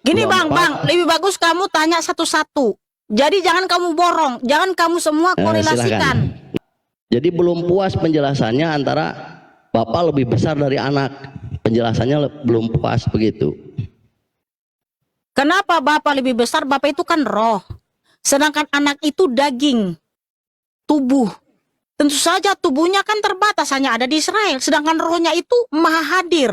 Gini Bang, 24. lebih bagus kamu tanya satu-satu. Jadi jangan kamu borong, jangan kamu semua korelasikan. Silakan. Jadi belum puas penjelasannya antara Bapak lebih besar dari anak. Penjelasannya belum puas begitu. Kenapa Bapak lebih besar? Bapak itu kan roh. Sedangkan anak itu daging, tubuh. Tentu saja tubuhnya kan terbatas, hanya ada di Israel. Sedangkan rohnya itu maha hadir.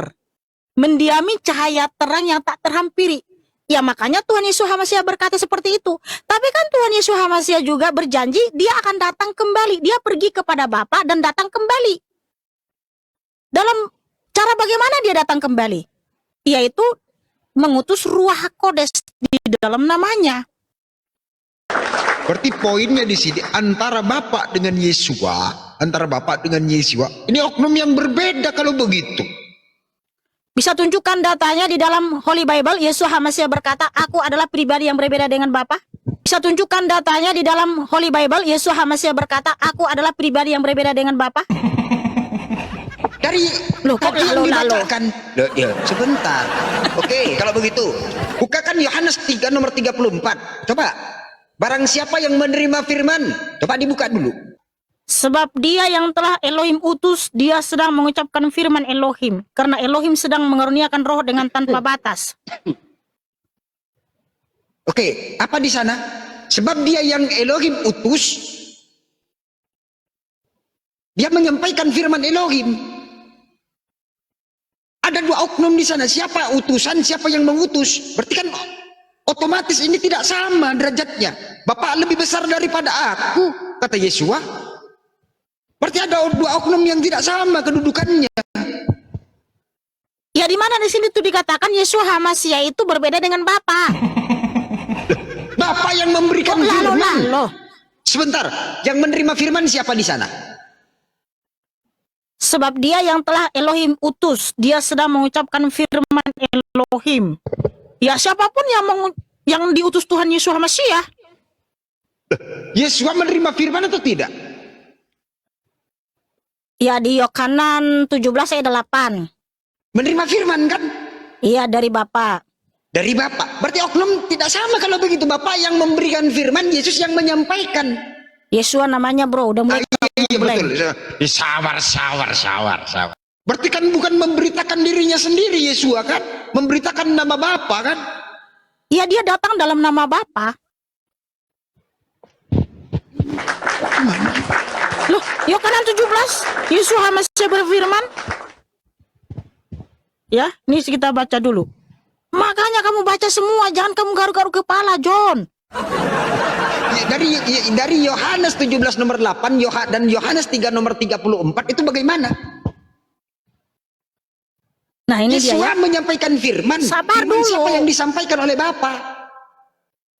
Mendiami cahaya terang yang tak terhampiri. Ya makanya Tuhan Yesus HaMasyiah berkata seperti itu. Tapi kan Tuhan Yesus HaMasyiah juga berjanji dia akan datang kembali. Dia pergi kepada Bapa dan datang kembali. Dalam cara bagaimana dia datang kembali? Yaitu mengutus Ruach Kodes di dalam namanya. Berarti poinnya di sini antara Bapak dengan Yesua, ini oknum yang berbeda kalau begitu. Bisa tunjukkan datanya di dalam Holy Bible. Yesus HaMasyiah berkata, aku adalah pribadi yang berbeda dengan Bapa. Bisa tunjukkan datanya di dalam Holy Bible. Yesus HaMasyiah berkata, aku adalah pribadi yang berbeda dengan Bapa. Dari Loh, kok yang lalu-lalu? dibacakan. Sebentar. Oke, kalau begitu, bukakan Yohanes 3 nomor 34. Coba. Barang siapa yang menerima firman, coba dibuka dulu. Sebab dia yang telah Elohim utus, dia sedang mengucapkan firman Elohim. Karena Elohim sedang mengaruniakan roh dengan tanpa batas. Oke, apa di sana? Sebab dia yang Elohim utus, dia menyampaikan firman Elohim. Ada dua oknum di sana. Siapa utusan, siapa yang mengutus? Berarti kan otomatis ini tidak sama derajatnya. Bapak lebih besar daripada aku, kata Yesua. Berarti ada dua oknum yang tidak sama kedudukannya. Ya di mana di sini tuh dikatakan Yesus HaMasyiah itu berbeda dengan Bapa. Bapak yang memberikan firman. Lalu. Sebentar, yang menerima firman siapa di sana? Sebab dia yang telah Elohim utus, dia sedang mengucapkan firman Elohim. Ya siapapun yang diutus Tuhan Yesus HaMasyiah. Yesua menerima firman atau tidak? Ya di Yohanes 17 ayat 8. Menerima firman kan? Iya dari Bapa. Dari Bapak. Berarti oknum tidak sama kalau begitu. Bapak yang memberikan firman, Yesus yang menyampaikan. Yesua namanya bro, udah mulai. Iya betul. Sabar. Berarti kan bukan memberitakan dirinya sendiri Yesua kan? Memberitakan nama Bapa kan? Ya, dia datang dalam nama Bapa. Loh, Yohanan 17, Yesus masih berfirman. Ya, ini kita baca dulu. Makanya kamu baca semua, jangan kamu garuk-garuk kepala, John. Dari Yohanes 17 nomor 8 dan Yohanes 3 nomor 34 itu bagaimana? Nah, ini dia Yesua ya. menyampaikan firman. Sabar Firman dulu. siapa yang disampaikan oleh Bapa?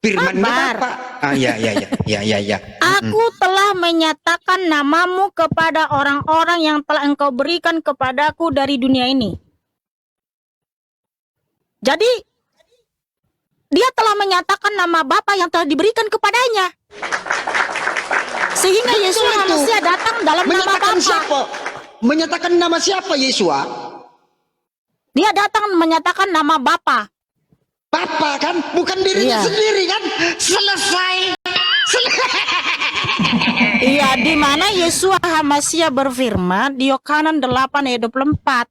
Firman Sabar. Bapa. Ah, ya. Aku telah menyatakan namamu kepada orang-orang yang telah engkau berikan kepadaku dari dunia ini. Jadi, dia telah menyatakan nama Bapa yang telah diberikan kepadanya. Sehingga Yesus itu. manusia datang dalam nama Menyatakan Bapa. siapa? Menyatakan nama siapa Yesua? Dia datang menyatakan nama Bapa. Bapa kan? Bukan dirinya Iya. sendiri kan? Selesai. Iya, di mana Yesus Hamasia berfirman di Yohanan 8 ayat 24.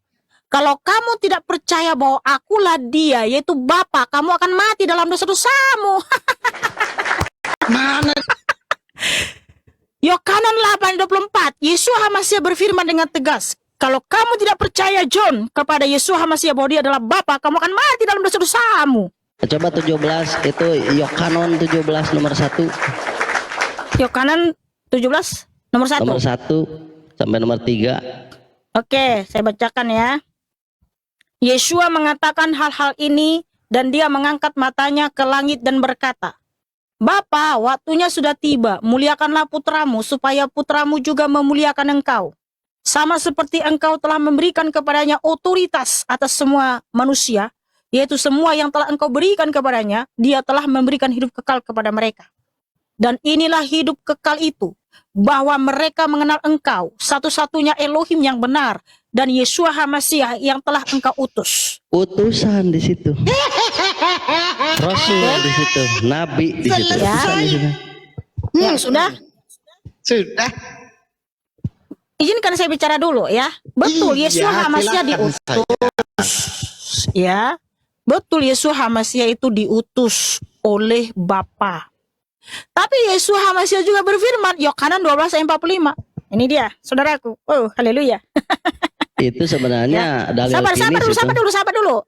Kalau kamu tidak percaya bahwa akulah dia, yaitu Bapa, kamu akan mati dalam dosa-dosamu. Mana? Yohanan 8:24, Yesus Hamasia berfirman dengan tegas, kalau kamu tidak percaya John kepada Yesus Hamasia bahwa dia adalah Bapa, kamu akan mati dalam dosa-dosamu. Coba 17 itu Yohanan 17 nomor 1. Yohanan 17 nomor 1. Nomor 1 sampai nomor 3. Oke, saya bacakan ya. Yesua mengatakan hal-hal ini dan dia mengangkat matanya ke langit dan berkata, Bapa, waktunya sudah tiba, muliakanlah putramu supaya putramu juga memuliakan engkau. Sama seperti engkau telah memberikan kepadanya otoritas atas semua manusia, yaitu semua yang telah engkau berikan kepadanya, dia telah memberikan hidup kekal kepada mereka. Dan inilah hidup kekal itu, bahwa mereka mengenal engkau, satu-satunya Elohim yang benar, dan Yeshua HaMasiah yang telah engkau utus. Utusan di situ. Rasul di situ, nabi di situ. Ya. Utusan di situ. Ya, sudah. Sudah. Izinkan saya bicara dulu ya. Betul, Iya, Yeshua HaMasiah silakan diutus. saya. Ya. Betul, Yeshua HaMasiah itu diutus oleh Bapa. Tapi Yeshua HaMasiah juga berfirman, Yohanan 12 ayat 45. Ini dia, saudaraku. Oh, haleluya. Itu sebenarnya dalil Sabar dulu.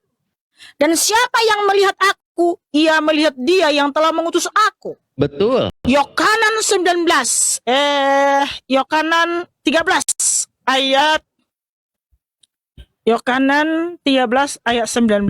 Dan siapa yang melihat aku, ia melihat dia yang telah mengutus aku. Betul. Yohanan 13 ayat Yohanan 13 ayat 19.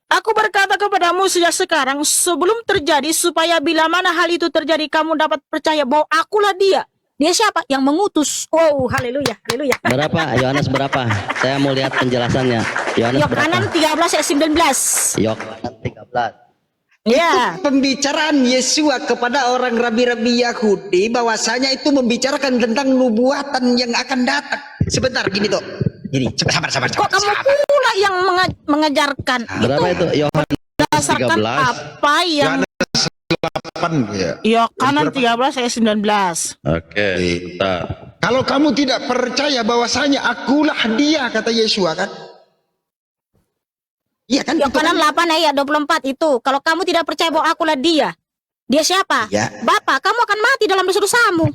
Aku berkata kepadamu sejak sekarang sebelum terjadi supaya bila mana hal itu terjadi kamu dapat percaya bahwa akulah dia. Dia siapa? Yang mengutus. Oh, haleluya, haleluya. Berapa? Yohanes berapa? Saya mau lihat penjelasannya. Yohanes Yohanan berapa? 13 ayat 19. Yohanan 13. Ya. Pembicaraan Yesua kepada orang rabi-rabi Yahudi bahwasanya itu membicarakan tentang nubuatan yang akan datang. Sebentar gini tuh. Gini, sabar. Kok kamu pula yang mengajarkan? Berapa itu? Yohanes Berdasarkan 13. apa yang Ya. Yohanan 13 ayat 19. Oke, bentar. Kalau kamu tidak percaya bahwasanya akulah dia, kata Yesua kan? Iya kan? Itu Yohanan kan? 8 ayat 24 itu. Kalau kamu tidak percaya bahwa akulah dia. Dia siapa? Ya. Bapa, kamu akan mati dalam dosa-dosamu.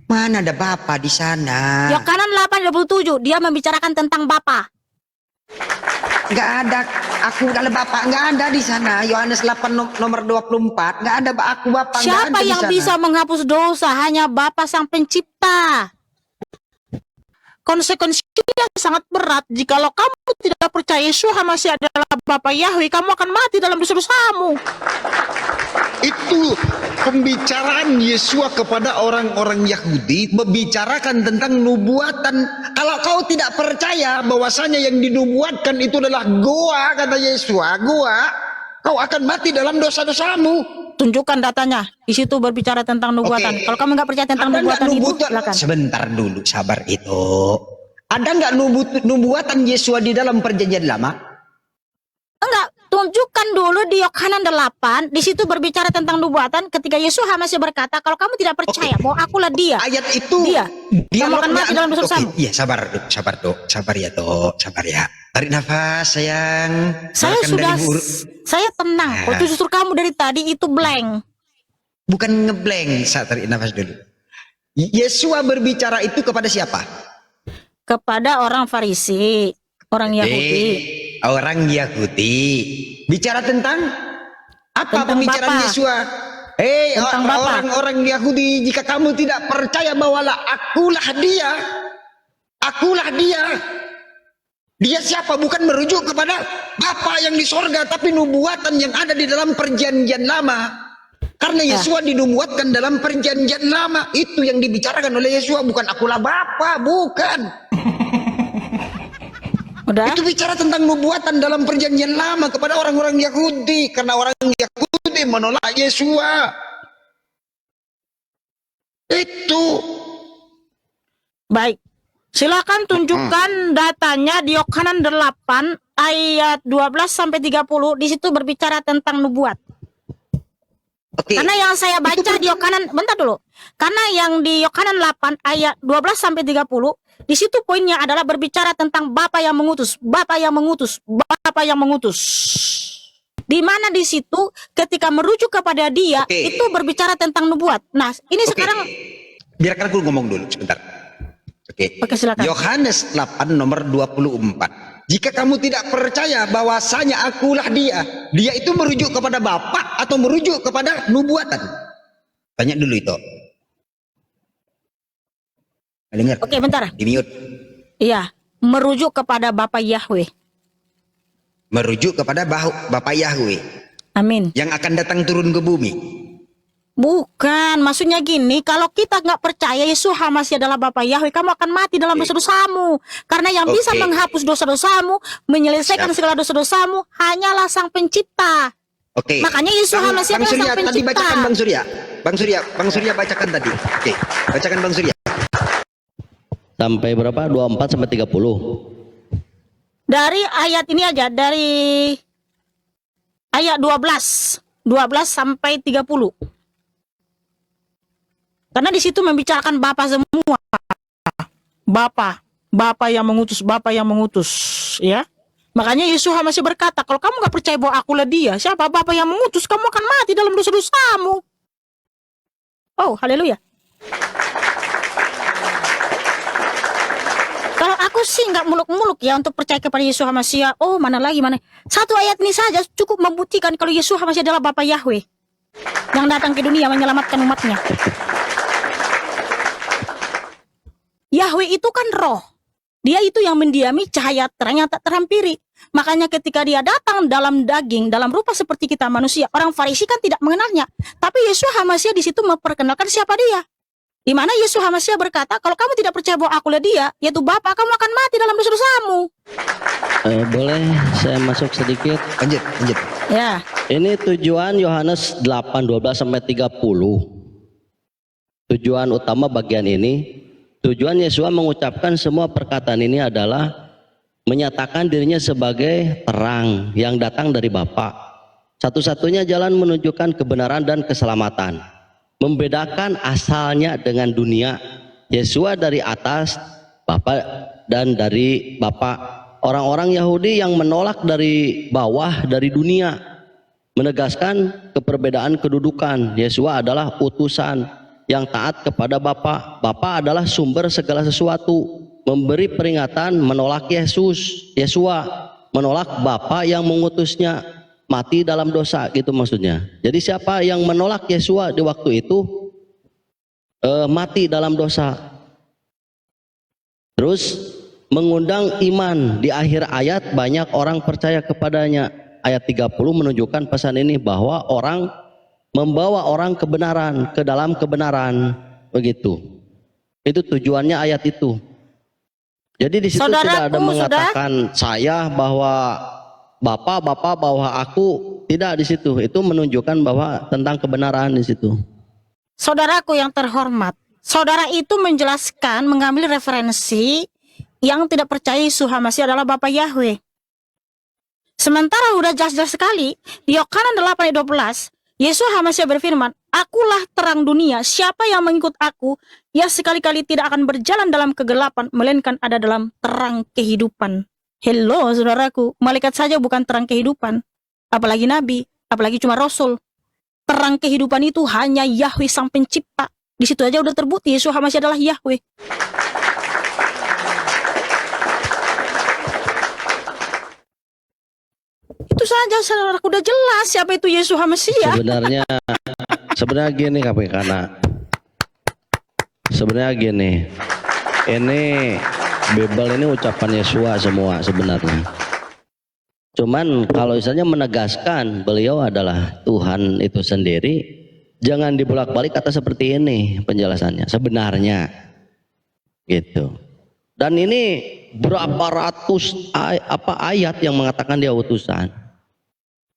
Mana ada Bapa di sana? Yohanan 8 ayat 27, dia membicarakan tentang Bapa. Nggak ada aku adalah Bapa, nggak ada di sana. Yohanes 8 nomor 24, nggak ada aku Bapa. Nggak Siapa ada di yang sana. bisa menghapus dosa? Hanya Bapa Sang Pencipta. Konsekuensinya sangat berat. Jikalau kamu tidak percaya Yesus masih adalah Bapa Yahweh, kamu akan mati dalam dosa-dosamu. Itu pembicaraan Yesua kepada orang-orang Yahudi, membicarakan tentang nubuatan. Kalau kau tidak percaya bahwasanya yang dinubuatkan itu adalah goa, kata Yesua, goa, kau akan mati dalam dosa-dosamu. Tunjukkan datanya. Di situ berbicara tentang nubuatan. Oke. Kalau kamu nggak percaya tentang Ada nggak nubuatan itu, nubuatan? silakan. Sebentar dulu, sabar itu. Ada nggak nubuatan Yesua di dalam perjanjian lama? Enggak, Tunjukkan dulu di Yohanes 8, di situ berbicara tentang nubuatan ketika Yesus masih berkata, kalau kamu tidak percaya bahwa akulah dia. Ayat itu Dia. Kamu akan mati dalam dosa-dosamu. Iya, sabar Dok. Sabar ya, Dok. Sabar ya. Tarik nafas, sayang. Saya Makan sudah, dari saya tenang. Nah. Waktu justru kamu dari tadi itu blank. Bukan ngeblank, saya tarik nafas dulu. Yesua berbicara itu kepada siapa? Kepada orang Farisi, orang Yahudi. Orang Yahudi. Bicara tentang apa Tentang pembicaraan Bapa. Yesua? Tentang Bapa. Orang-orang Yahudi, jika kamu tidak percaya bahwa akulah dia. Akulah dia. Dia siapa? Bukan merujuk kepada Bapa yang di sorga, tapi nubuatan yang ada di dalam perjanjian lama. Karena Yesua dinubuatkan dalam perjanjian lama. Itu yang dibicarakan oleh Yesua, bukan akulah Bapa, bukan. Udah? Itu bicara tentang nubuatan dalam perjanjian lama kepada orang-orang Yahudi. Karena orang Yahudi menolak Yesua. Itu. Baik. Silakan tunjukkan datanya di Yohanes 8 ayat 12 sampai 30. Di situ berbicara tentang nubuat. Oke. Karena yang saya baca di Yohanes, bentar dulu. Karena yang di Yohanes 8 ayat 12 sampai 30, di situ poinnya adalah berbicara tentang Bapa yang mengutus, Bapa yang mengutus, Bapa yang mengutus. Di mana di situ ketika merujuk kepada dia, Oke. itu berbicara tentang nubuat. Nah, ini Oke. sekarang Biarkan aku ngomong dulu sebentar. Oke, silakan. Yohanes 8 nomor 24. Jika kamu tidak percaya bahwasanya akulah dia, dia itu merujuk kepada Bapa atau merujuk kepada nubuatan? Tanya dulu itu. Dengar? Oke, bentar. Di mute. Iya, merujuk kepada Bapa Yahweh. Merujuk kepada Bapa Yahweh Amin. yang akan datang turun ke bumi. Bukan, maksudnya gini, kalau kita nggak percaya Yesus masih adalah Bapa Yahweh, kamu akan mati dalam dosa-dosamu. Karena yang bisa Oke. menghapus dosa-dosamu, menyelesaikan Siap. segala dosa-dosamu, hanyalah Sang Pencipta. Oke. Makanya Yesus masih Bang adalah Surya Sang tadi Pencipta. bacakan Bang Surya bacakan tadi. Oke, bacakan Bang Surya. Sampai berapa? 24 sampai 30. Dari ayat ini aja, dari ayat 12 sampai 30. Karena di situ membicarakan Bapa semua. Bapa yang mengutus, Bapa yang mengutus, ya. Makanya Yesus masih berkata, kalau kamu nggak percaya bahwa akulah dia, siapa Bapa yang mengutus, kamu akan mati dalam dosa-dosamu. Oh, haleluya. Kalau aku sih nggak muluk-muluk ya untuk percaya kepada Yesus Masih. Oh, mana lagi mana? Satu ayat ini saja cukup membuktikan kalau Yesus Masih adalah Bapa Yahweh yang datang ke dunia menyelamatkan umatnya. Yahweh itu kan roh. Dia itu yang mendiami cahaya terang yang tak terhampiri. Makanya ketika dia datang dalam daging, dalam rupa seperti kita manusia, orang Farisi kan tidak mengenalnya. Tapi Yesus Masih di situ memperkenalkan siapa dia. Di mana Yesus Masih berkata, kalau kamu tidak percaya bahwa akulah dia, yaitu Bapa, kamu akan mati dalam dosa-dosamu. Boleh saya masuk sedikit? Lanjut. Ya. Ini tujuan Yohanes 8, 12 sampai 30. Tujuan utama bagian ini, tujuan Yesus mengucapkan semua perkataan ini adalah menyatakan dirinya sebagai terang yang datang dari Bapa. Satu-satunya jalan menunjukkan kebenaran dan keselamatan. Membedakan asalnya dengan dunia. Yesua dari atas, Bapa dan dari Bapa. Orang-orang Yahudi yang menolak dari bawah, dari dunia, menegaskan keperbedaan kedudukan. Yesua adalah utusan yang taat kepada Bapa. Bapa adalah sumber segala sesuatu. Memberi peringatan menolak Yesua, menolak Bapa yang mengutusnya, mati dalam dosa, gitu maksudnya. Jadi siapa yang menolak Yesua di waktu itu mati dalam dosa. Terus mengundang iman. Di akhir ayat banyak orang percaya kepadanya. Ayat 30 menunjukkan pesan ini bahwa orang membawa orang kebenaran ke dalam kebenaran, begitu. Itu tujuannya ayat itu. Jadi di situ tidak ada mengatakan saya bahwa Bapak bahwa aku, tidak di situ. Itu menunjukkan bahwa tentang kebenaran di situ. Saudaraku yang terhormat, saudara itu menjelaskan, mengambil referensi yang tidak percaya Yesus Masih adalah Bapa Yahweh. Sementara udah jelas-jelas sekali di Yohanes 8 ayat 12, Yesus HaMashiach berfirman, "Akulah terang dunia, siapa yang mengikut aku, ia sekali-kali tidak akan berjalan dalam kegelapan, melainkan ada dalam terang kehidupan." Hello saudaraku, malaikat saja bukan terang kehidupan, apalagi nabi, apalagi cuma rasul. Terang kehidupan itu hanya Yahweh sang pencipta. Di situ aja udah terbukti Yesus HaMashiach adalah Yahweh. Itu saja saudaraku, udah jelas siapa itu Yesus HaMashiach. Sebenarnya gini karena sebenarnya gini, ini Bible ini ucapan Yesua semua sebenarnya. Cuman kalau misalnya menegaskan beliau adalah Tuhan itu sendiri, jangan dibolak-balik kata seperti ini penjelasannya sebenarnya gitu. Dan ini berapa ratus ayat yang mengatakan dia utusan,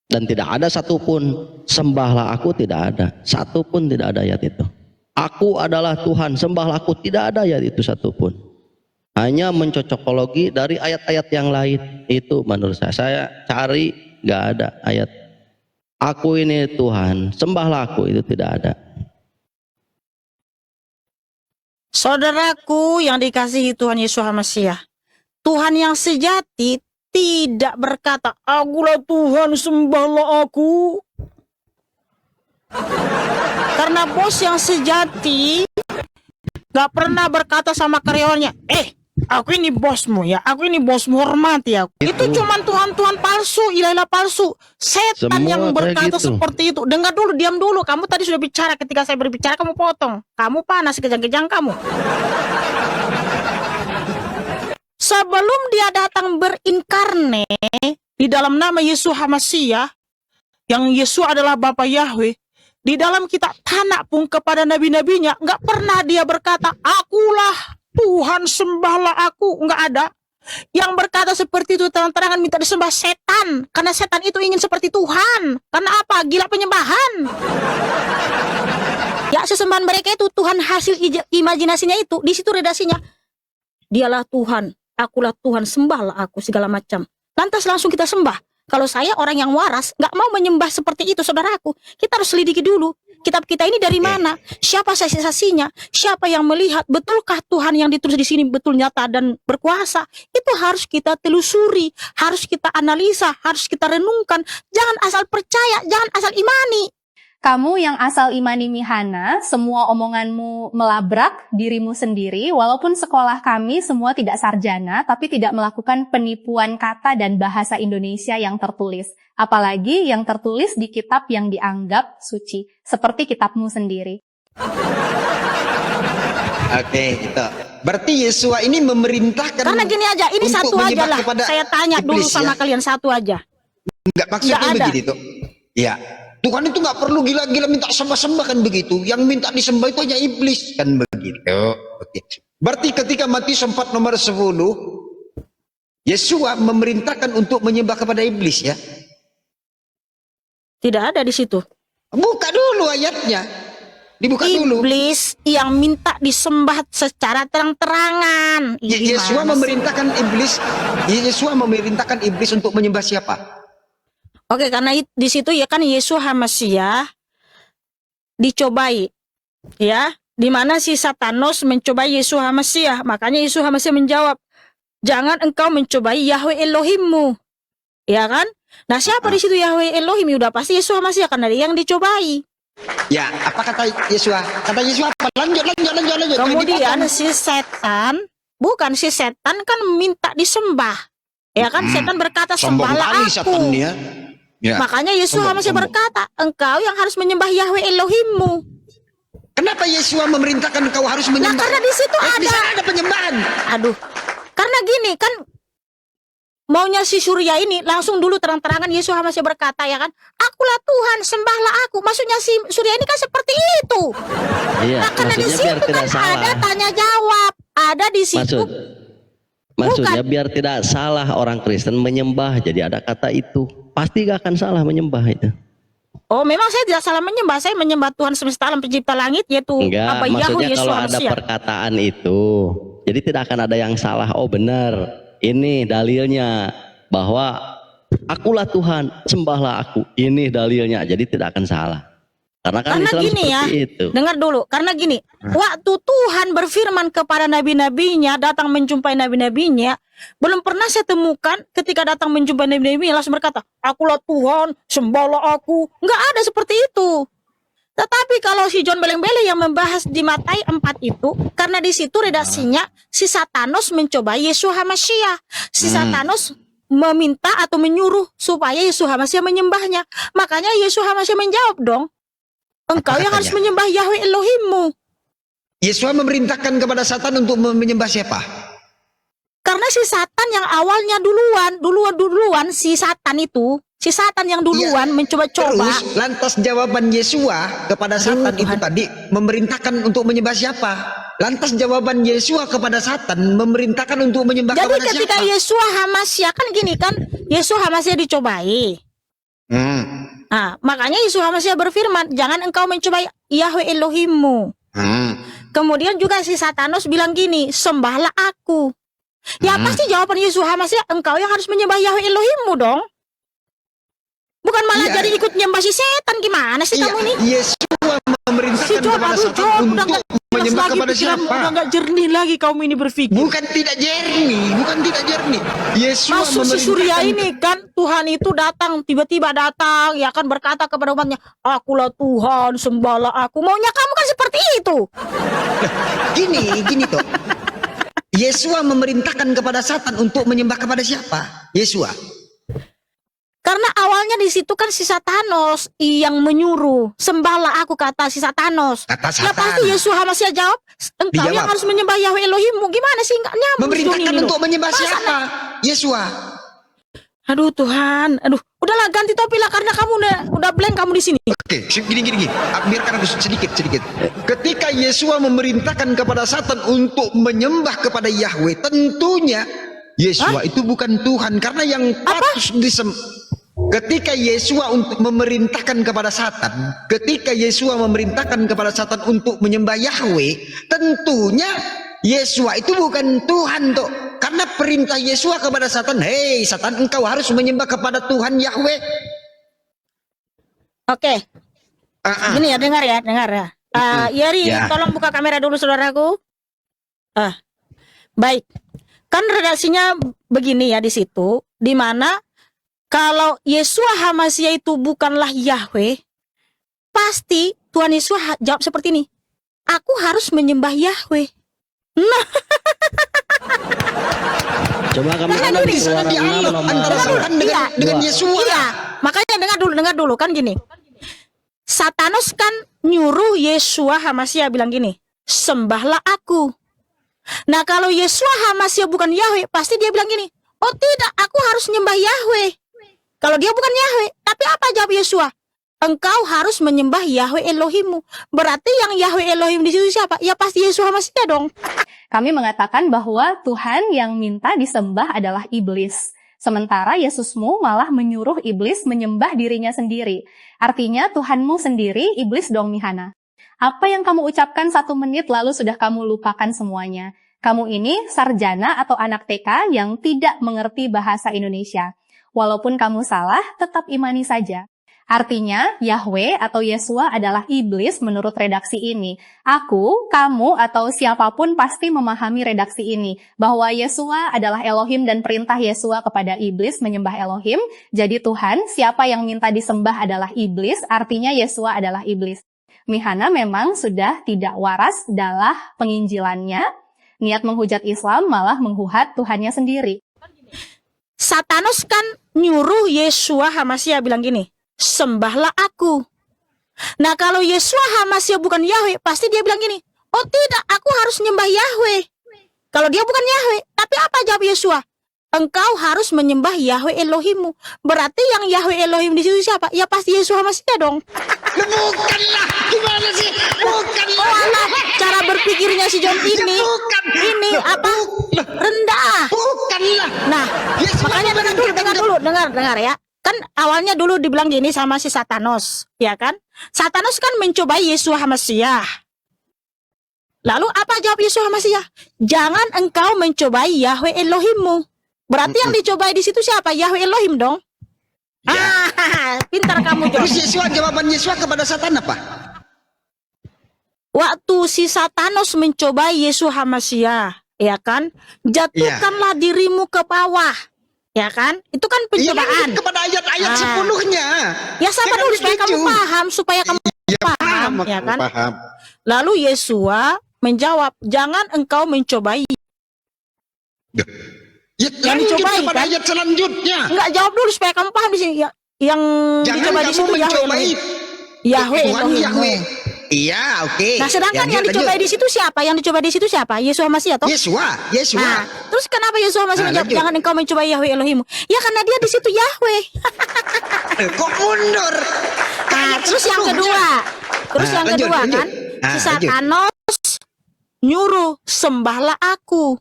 dan tidak ada satupun sembahlah aku, tidak ada satupun, tidak ada ayat itu. Aku adalah Tuhan, sembahlah aku, tidak ada ayat itu satupun. Hanya mencocokologi dari ayat-ayat yang lain. Itu menurut saya cari nggak ada ayat aku ini Tuhan, sembahlah aku, itu tidak ada. Saudaraku yang dikasihi Tuhan Yesus HaMashiach, Tuhan yang sejati tidak berkata, "Akulah Tuhan, sembahlah aku." Karena bos yang sejati gak pernah berkata sama karyawannya, "Aku ini bosmu ya, aku ini bosmu, hormati aku." Itu cuman Tuhan-Tuhan palsu, ilah-ilah palsu. Setan Semua yang berkata gitu. seperti itu. Dengar dulu, diam dulu. Kamu tadi sudah bicara, ketika saya berbicara kamu potong. Kamu panas kejang-kejang kamu. Sebelum dia datang berinkarne di dalam nama Yesus HaMashiach, yang Yesus adalah Bapa Yahweh, di dalam kitab Tanakh pun kepada nabi-nabinya nggak pernah dia berkata, "Akulah Tuhan, sembahlah aku." Nggak ada. Yang berkata seperti itu terang-terangan minta disembah setan, karena setan itu ingin seperti Tuhan. Karena apa? Gila penyembahan. Ya, sesembahan mereka itu Tuhan hasil imajinasinya itu. Di situ redasinya, dialah Tuhan, akulah Tuhan, sembahlah aku, segala macam. Lantas langsung kita sembah. Kalau saya orang yang waras, nggak mau menyembah seperti itu, saudaraku. Kita harus selidiki dulu. Kitab kita ini dari mana? Siapa saksi-saksinya? Siapa yang melihat? Betulkah Tuhan yang ditulis di sini betul nyata dan berkuasa? Itu harus kita telusuri, harus kita analisa, harus kita renungkan. Jangan asal percaya, jangan asal imani. Kamu yang asal imani mihana, semua omonganmu melabrak dirimu sendiri, walaupun sekolah kami semua tidak sarjana, tapi tidak melakukan penipuan kata dan bahasa Indonesia yang tertulis. Apalagi yang tertulis di kitab yang dianggap suci, seperti kitabmu sendiri. Oke, gitu. Berarti Yesua ini memerintahkan. Karena gini aja, ini untuk satu aja menyembah lah. kepada Saya tanya dulu iblis, sama ya? kalian, satu aja. Enggak, maksudnya Nggak ada. begitu. Ya. Tuhan itu nggak perlu gila-gila minta sembah-sembah kan begitu. Yang minta disembah itu hanya iblis kan begitu. Oke. Berarti ketika Matius 4 nomor 10, Yesua memerintahkan untuk menyembah kepada iblis ya. Tidak ada di situ. Buka dulu ayatnya. Dibuka dulu. Iblis yang minta disembah secara terang-terangan. Ih, Yesua gimana sih? memerintahkan iblis. Yesua memerintahkan iblis untuk menyembah siapa? Oke, karena di situ ya kan Yesus HaMashiach dicobai, ya, di mana si Satanos mencobai Yesus HaMashiach. Makanya Yesus HaMashiach menjawab, "Jangan engkau mencobai Yahweh Elohimmu." Ya kan? Nah, siapa di situ Yahweh Elohim? Udah pasti Yesus HaMashiach, karena dia yang dicobai. Ya, apa kata Yesua? Kata Yesua apa? Lanjut. Kemudian si setan, bukan si setan kan minta disembah. Ya kan, setan berkata, Sombong "Sembahlah kali aku." setan ya. Ya. Makanya Yesus Sombong, HaMashiach sombong. berkata, "Engkau yang harus menyembah Yahweh Elohimmu." Kenapa Yesua memerintahkan kau harus Nah, menyembah? karena di situ Di ada. sana ada penyembahan. Aduh, karena gini kan, maunya si Surya ini langsung dulu terang-terangan Yesus HaMashiach berkata, ya kan, "Akulah Tuhan, sembahlah aku." Maksudnya si Surya ini kan seperti itu. Iya, Nah, karena di maksudnya situ biar tidak kan ada salah. tanya jawab, ada di situ. Maksudnya biar tidak salah orang Kristen menyembah, jadi ada kata itu. Pasti gak akan salah menyembah itu. Oh, memang saya tidak salah menyembah, saya menyembah Tuhan semesta alam pencipta langit, yaitu Enggak, Abba Yahweh maksudnya Yesus kalau ada HaMashiach. perkataan itu, jadi tidak akan ada yang salah. Oh benar, ini dalilnya bahwa Akulah Tuhan, sembahlah aku. Ini dalilnya, jadi tidak akan salah. Karena kan Karena Islam gini ya, seperti itu. dengar dulu. Karena gini, waktu Tuhan berfirman kepada nabi-nabinya, datang menjumpai nabi-nabinya, belum pernah saya temukan ketika datang menjumpai nabi-nabinya langsung berkata, akulah Tuhan, sembahlah aku. Nggak ada seperti itu. Tetapi kalau si John Beleng-Beleng yang membahas di Mata'i 4 itu, karena di situ redaksinya si Satanos mencoba Yesus HaMasyiah. Si Satanos meminta atau menyuruh supaya Yesus HaMasyiah menyembahnya. Makanya Yesus HaMasyiah menjawab dong, engkau Apa yang harus katanya? menyembah Yahweh Elohimmu. Yesus memerintahkan kepada Satan untuk menyembah siapa? Karena si Satan yang awalnya duluan si Satan itu, si Satan yang duluan mencoba-coba. Terus lantas jawaban Yesua kepada Satan itu tadi memerintahkan untuk menyembah siapa? Lantas jawaban Yesua kepada Satan memerintahkan untuk menyembah Jadi kepada ketika siapa? Yesus HaMasyiah kan gini kan, Yesus HaMasyiah dicobai. Hmm. Nah, makanya Yesus HaMasyiah berfirman, jangan engkau mencobai Yahweh Elohimmu. Hmm. Kemudian juga si Satanos bilang gini, sembahlah aku. Ya pasti jawaban Yesus HaMasyiah, engkau yang harus menyembah Yahweh Elohimmu dong. Bukan malah Iya. jadi ikut nyembah si setan, gimana sih Iya, kamu ini? Yesua memerintahkan Si John, kepada aduh Satan John, udah untuk nggak jelas menyembah lagi kepada pikiranmu, siapa? udah nggak jernih lagi kamu ini berpikir. Bukan tidak jernih. Yesua Masuk si Surya ini kan Tuhan itu datang, tiba-tiba datang, ya kan berkata kepada umatnya, akulah Tuhan, sembahlah aku. Maunya kamu kan seperti itu. Gini toh. Yesua memerintahkan kepada Satan untuk menyembah kepada siapa? Yesua. Karena awalnya di situ kan si Satanos yang menyuruh, sembahlah aku, kata si Satanos. Kata Ya Satan. pasti Yesus HaMasyiah jawab, engkau yang Dijawab. harus menyembah Yahweh Elohimmu. Gimana sih, nggak nyambung Memerintahkan ini untuk loh. menyembah siapa? Yesua. Aduh Tuhan, aduh, udahlah ganti topi lah karena kamu udah blank kamu di sini. Oke, gini. Biarkan aku sedikit. Ketika Yesua memerintahkan kepada Satan untuk menyembah kepada Yahweh, tentunya Yesua itu bukan Tuhan, karena yang patut ketika Yesua untuk memerintahkan kepada Satan untuk menyembah Yahweh, tentunya Yesua itu bukan Tuhan toh. Karena perintah Yesua kepada Satan, hei Satan, engkau harus menyembah kepada Tuhan Yahweh. Oke, gini ya, dengar ya. Yeri, Ya. tolong buka kamera dulu saudaraku. Baik. Kan redaksinya begini ya di situ, di mana kalau Yesua HaMasyiah itu bukanlah Yahweh, pasti Tuhan Yesus jawab seperti ini. Aku harus menyembah Yahweh. Coba kami Karena kan gini, di Keluaran 6 dialog nomor antara Satan dengan Yesua. Iya, makanya dengar dulu kan gini. Satanos kan nyuruh Yesua HaMasyiah bilang gini, sembahlah aku. Nah kalau Yesua HaMasyiah bukan Yahweh, pasti dia bilang gini, oh tidak, aku harus nyembah Yahweh. Kalau dia bukan Yahweh, tapi apa jawab Yesua? Engkau harus menyembah Yahweh Elohimmu. Berarti yang Yahweh Elohim di situ siapa? Ya pasti Yesua HaMasyiah dong. Kami mengatakan bahwa Tuhan yang minta disembah adalah iblis. Sementara Yesusmu malah menyuruh iblis menyembah dirinya sendiri. Artinya Tuhanmu sendiri iblis dong, Mihana. Apa yang kamu ucapkan 1 menit lalu sudah kamu lupakan semuanya. Kamu ini sarjana atau anak TK yang tidak mengerti bahasa Indonesia. Walaupun kamu salah, tetap imani saja. Artinya, Yahweh atau Yesua adalah iblis menurut redaksi ini. Aku, kamu, atau siapapun pasti memahami redaksi ini, bahwa Yesua adalah Elohim dan perintah Yesua kepada iblis menyembah Elohim. Jadi Tuhan, siapa yang minta disembah adalah iblis, artinya Yesua adalah iblis. Mihana memang sudah tidak waras dalam penginjilannya. Niat menghujat Islam malah menghujat Tuhannya sendiri. Satanos kan nyuruh Yesua HaMasyiah bilang gini, sembahlah aku. Nah kalau Yesua HaMasyiah bukan Yahweh, pasti dia bilang gini, oh tidak, aku harus nyembah Yahweh. Kalau dia bukan Yahweh, tapi apa jawab Yesua? Engkau harus menyembah Yahweh Elohimmu. Berarti yang Yahweh Elohim di situ siapa? Ya pasti Yesua HaMasyiah dong. Bukanlah, gimana sih? Bukanlah. Oh alah, cara berpikirnya si John ini apa? Rendah. Bukanlah. Nah, makanya dengar ya. Kan awalnya dulu dibilang gini sama si Satanos, ya kan? Satanos kan mencobai Yesua HaMasyiah. Lalu apa jawab Yesua HaMasyiah? Jangan engkau mencobai Yahweh Elohimmu. Berarti yang dicobai di situ siapa? Yahweh Elohim dong. Pintar kamu, John. Terus Yesua, jawaban Yesua kepada Satan apa? Waktu si Satanos mencoba Yesus Hamasiah, ya kan? Jatuhkanlah dirimu ke bawah, ya kan? Itu kan pencobaan. Iya, kepada ayat-ayat Ah. 10-nya. Ya sabar Kan dulu supaya begitu. kamu paham, supaya kamu paham, ya kan? Paham. Lalu Yesua menjawab, jangan engkau mencobai. Ya, Yang lanjut dicobai, kepada kan? ayat selanjutnya. Enggak, jawab dulu supaya kamu paham di sini. Yang Jangan dicoba di kamu situ Yahweh mencobai Yahweh Tuhan Elohimmu. Yahweh. Iya, oke. Nah, sedangkan yang dicoba di situ siapa? Yang dicoba di situ siapa? Yesus Hamasiah toh? Yesua. Nah, terus kenapa Yesus Hamasiah menjawab, lanjut. jangan engkau mencobai Yahweh Elohimmu? Ya karena dia di situ Yahweh. Kok mundur? Nah, terus yang kedua. Terus yang lanjut, kedua lanjut. kan, si Lanjut. Satanos nyuruh sembahlah aku.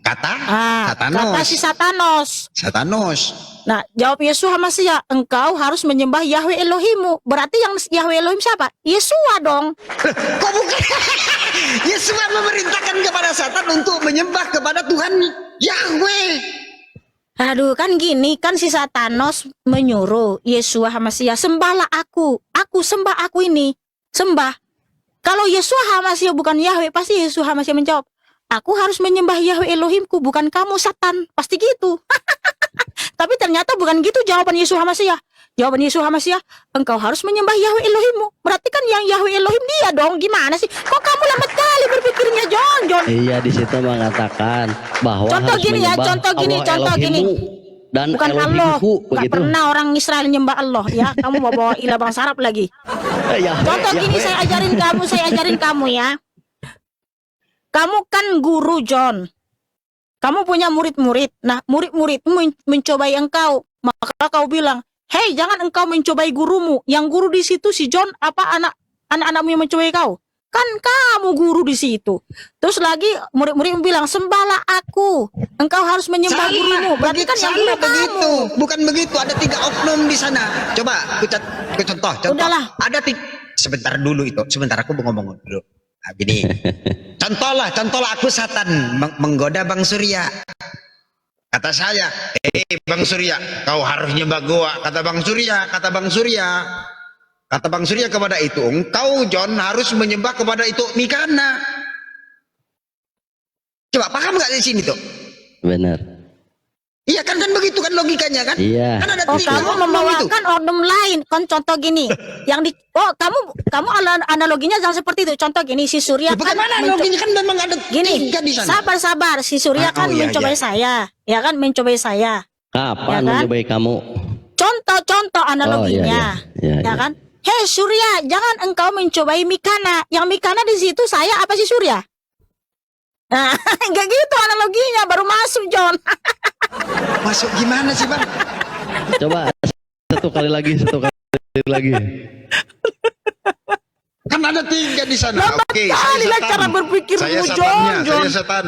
Kata Kata si Satanos. Satanos. Nah, jawab Yesus Hamasiah, engkau harus menyembah Yahweh Elohimmu. Berarti yang Yahweh Elohim siapa? Yesua dong. Kok bukan? Yesua memerintahkan kepada Satan untuk menyembah kepada Tuhan Yahweh. Aduh, kan gini, kan si Satanos menyuruh Yesua Hamasiah, sembahlah aku sembah aku ini, sembah. Kalau Yesua Hamasiah bukan Yahweh, pasti Yesua Hamasiah menjawab, aku harus menyembah Yahweh Elohimku, bukan kamu Satan, pasti gitu. Tapi ternyata bukan gitu jawaban Yesua Hamasiah. Jawaban Yesua Hamasiah, engkau harus menyembah Yahweh Elohimmu. Berarti kan yang Yahweh Elohim dia dong, gimana sih? Kok kamu lambat kali berpikirnya, John? Iya, di situ mengatakan bahwa Contoh harus gini ya, menyembah contoh gini, Allah contoh gini. Elohimmu dan Bukan Allah, Elohimku, nggak begitu. pernah orang Israel nyembah Allah ya. Kamu bawa ilah bangsa Arab lagi. Yahweh, Contoh gini, Yahweh. saya ajarin kamu ya. Kamu kan guru, John. Kamu punya murid-murid. Nah, murid-muridmu mencobai engkau. Maka kau bilang, hei, jangan engkau mencobai gurumu. Yang guru di situ si John apa anak-anakmu yang mencobai kau? Kan kamu guru di situ. Terus lagi murid-murid bilang, sembahlah aku. Engkau harus menyembah gurumu. Berarti kan yang guru begitu. kamu. Bukan begitu. Ada 3 oknum di sana. Coba aku contoh. Udahlah. Ada sebentar dulu itu. Sebentar aku mau ngomong dulu. Nah, gini. Contohlah aku Satan menggoda Bang Surya. Kata saya, Bang Surya, kau harus nyembah gua. Kata Bang Surya. Kata Bang Surya kepada itu, engkau John harus menyembah kepada itu Mikana. Coba paham nggak di sini tuh? Benar. Iya kan begitu kan logikanya kan? Iya. Kan ada Oh, 3 kamu oknum itu. membawakan oknum lain. Kan contoh gini, kamu analoginya jangan seperti itu. Contoh gini, si Surya kan Bagaimana analoginya kan memang ada gini, 3 di sana. sabar. Si Surya kan iya, mencobai iya. saya, ya kan mencobai saya. Kapan Ya kan? mencobai kamu? Contoh analoginya, iya. ya kan? Hei Surya, jangan engkau mencobai Mikana. Yang Mikana di situ saya apa si Surya? Nah, enggak gitu analoginya, baru masuk John. Masuk gimana sih Bang? Coba satu kali lagi. Kan ada 3 di sana. Oke, kali lah cara berpikirmu, Saya John, setannya, John. saya setan.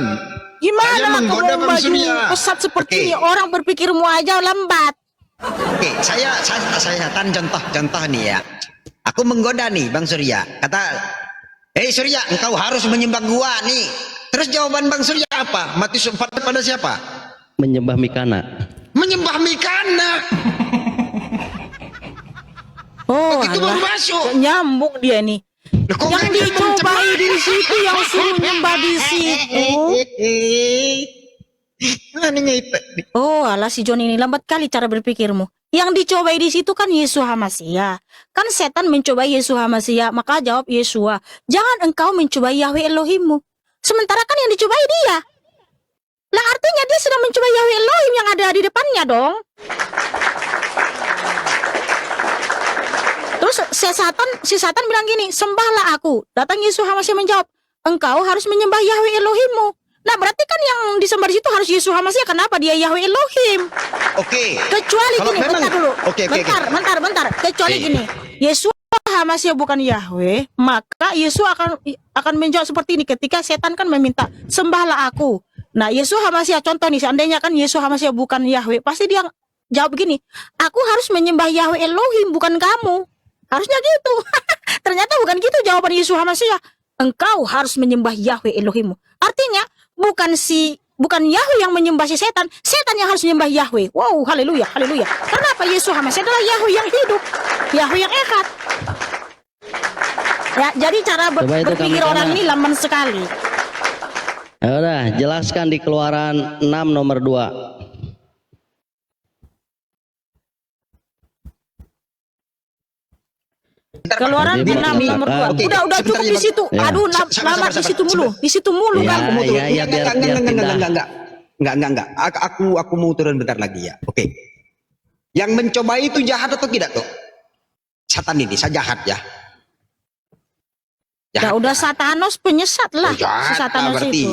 Gimana Saya kamu menggoda Bang maju Surya. pesat seperti Oke. ini? Orang berpikirmu aja lambat. Oke, saya setan contoh nih ya. Aku menggoda nih Bang Surya. Kata, hei Surya, engkau harus menyembah gua nih. Terus jawaban Bang Surya apa? Matius 4 pada siapa? Menyembah Mikana. Menyembah Mikana. Oh, Begitu baru masuk. nyambung dia nih. Loh, kok Yang nggak nyambung, dicobai cepat? di situ, yang suruh nyembah di situ. Ini ngipet. Oh, alah si John ini lambat kali cara berpikirmu. Yang dicobai di situ kan Yesus Hamasiah. Kan setan mencobai Yesus Hamasiah, maka jawab Yesua, jangan engkau mencobai Yahweh Elohimmu. Sementara kan yang dicobai dia. Lah artinya dia sedang mencobai Yahweh Elohim yang ada di depannya dong. Terus si Satan bilang gini, sembahlah aku. Datang Yesus Hamasiah menjawab, engkau harus menyembah Yahweh Elohimmu. Nah berarti kan yang disembah di situ harus Yesus Hamasiah. Kenapa dia Yahweh Elohim? Oke. Kecuali Kalau gini, memang- bentar dulu. Oke. Bentar. Kecuali gini, Yesus Hamasiah bukan Yahweh, maka Yesus akan menjawab seperti ini ketika setan kan meminta, sembahlah aku. Nah, Yesus Hamasiah contoh nih, seandainya kan Yesus Hamasiah bukan Yahweh, pasti dia jawab begini, aku harus menyembah Yahweh Elohim, bukan kamu. Harusnya gitu. Ternyata bukan gitu jawaban Yesus Hamasiah. Engkau harus menyembah Yahweh Elohimmu. Artinya bukan si bukan Yahweh yang menyembah si setan, setan yang harus menyembah Yahweh. Wow, haleluya, haleluya. Karena apa? Yesus Hamasi adalah Yahweh yang hidup, Yahweh yang ekad. Ya, jadi cara Coba itu berpikir kami orang karena- ini lamban sekali. Ya udah, jelaskan di Keluaran 6 nomor 2. Keluaran Jadi 6 nomor 2. Oke, Udah sebentar cukup aja, di Bang. situ. Ya. Aduh, Sabar, lama sabar, di situ sabar. mulu. Di situ mulu Ya, kan. Aku mau turun. ya, biar pindah. Enggak. Aku mau turun bentar lagi ya. Oke. Yang mencoba itu jahat atau tidak tuh? Satan ini, saya jahat ya. Ya udah Satanos penyesat lah. Oh, jahat Si lah Satanos berarti. itu.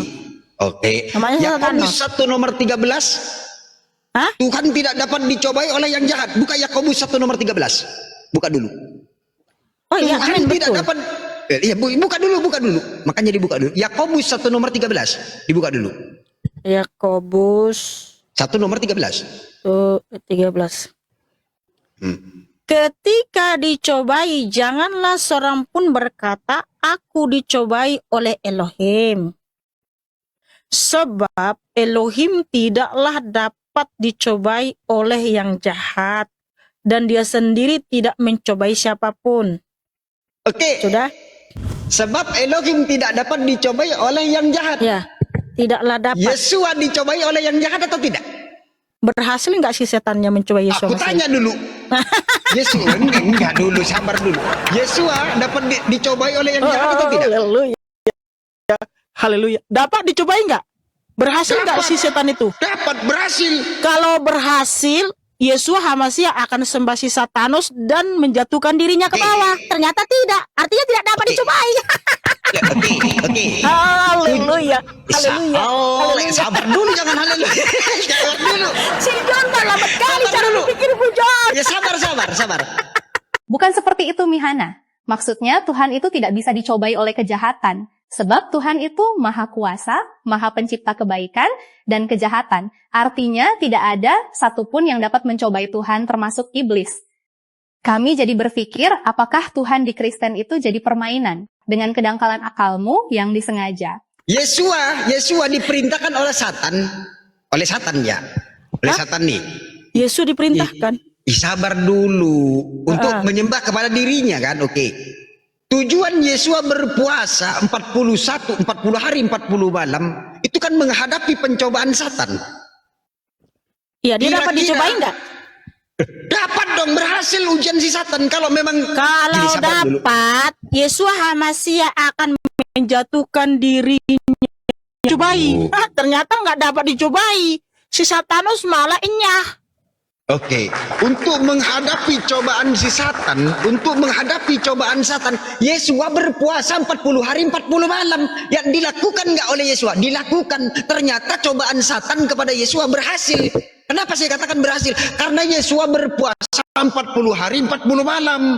Oke. Namanya Yakobus Satanos. 1 nomor 13. Hah? Tuhan tidak dapat dicobai oleh yang jahat. Buka Yakobus 1 nomor 13. Buka dulu. Oh iya, Tuhan amin, tidak betul. dapat. Iya, buka dulu. Makanya dibuka dulu. Yakobus 1 nomor 13. Dibuka dulu. Yakobus 1 nomor 13. 13. Hmm. Ketika dicobai, janganlah seorang pun berkata, aku dicobai oleh Elohim. Sebab Elohim tidaklah dapat dicobai oleh yang jahat. Dan dia sendiri tidak mencobai siapapun. Oke. Sudah? Sebab Elohim tidak dapat dicobai oleh yang jahat. Ya, tidaklah dapat. Yesua dicobai oleh yang jahat atau tidak? Berhasil nggak si setannya mencobai Yesus? Aku tanya dulu. Yesua enggak dulu, sabar dulu. Yesua dapat dicobai oleh yang jahat atau tidak? Haleluya. Haleluya. Dapat dicobai nggak? Berhasil nggak Dapat. si setan itu? Dapat, berhasil. Kalau berhasil, Yesus Hamasi akan sembah si Satanos dan menjatuhkan dirinya ke bawah. Ternyata tidak. Artinya tidak dapat dicobai. Ya, Oke. Haleluya. Haleluya. Haleluya. Sabar dulu, jangan haleluya. Sabar dulu. Si John tak lambat kali Sabar cara dulu. berpikirmu, John. Ya sabar. Bukan seperti itu, Mihana. Maksudnya Tuhan itu tidak bisa dicobai oleh kejahatan. Sebab Tuhan itu maha kuasa, maha pencipta kebaikan dan kejahatan. Artinya tidak ada satupun yang dapat mencobai Tuhan termasuk iblis. Kami jadi berpikir apakah Tuhan di Kristen itu jadi permainan dengan kedangkalan akalmu yang disengaja. Yesua diperintahkan oleh Satan. Oleh Satan ya. Oleh Satan nih. Yesus diperintahkan. Sabar dulu untuk menyembah kepada dirinya kan. Oke. Tujuan Yesua berpuasa 40 hari 40 malam itu kan menghadapi pencobaan Satan. Iya, dia dapat Kira-kira- dicobai nggak? Dapat dong, berhasil ujian si Satan kalau memang. Kalau Gini, sabar dulu. dapat, Yesus Hamasiah akan menjatuhkan dirinya. Cobai. Ternyata nggak dapat dicobai. Si Satanos malah enyah. Oke, untuk menghadapi cobaan si Satan, Yesua berpuasa 40 hari 40 malam. Yang dilakukan nggak oleh Yesua? Dilakukan. Ternyata cobaan Satan kepada Yesua berhasil. Kenapa saya katakan berhasil? Karena Yesua berpuasa 40 hari 40 malam.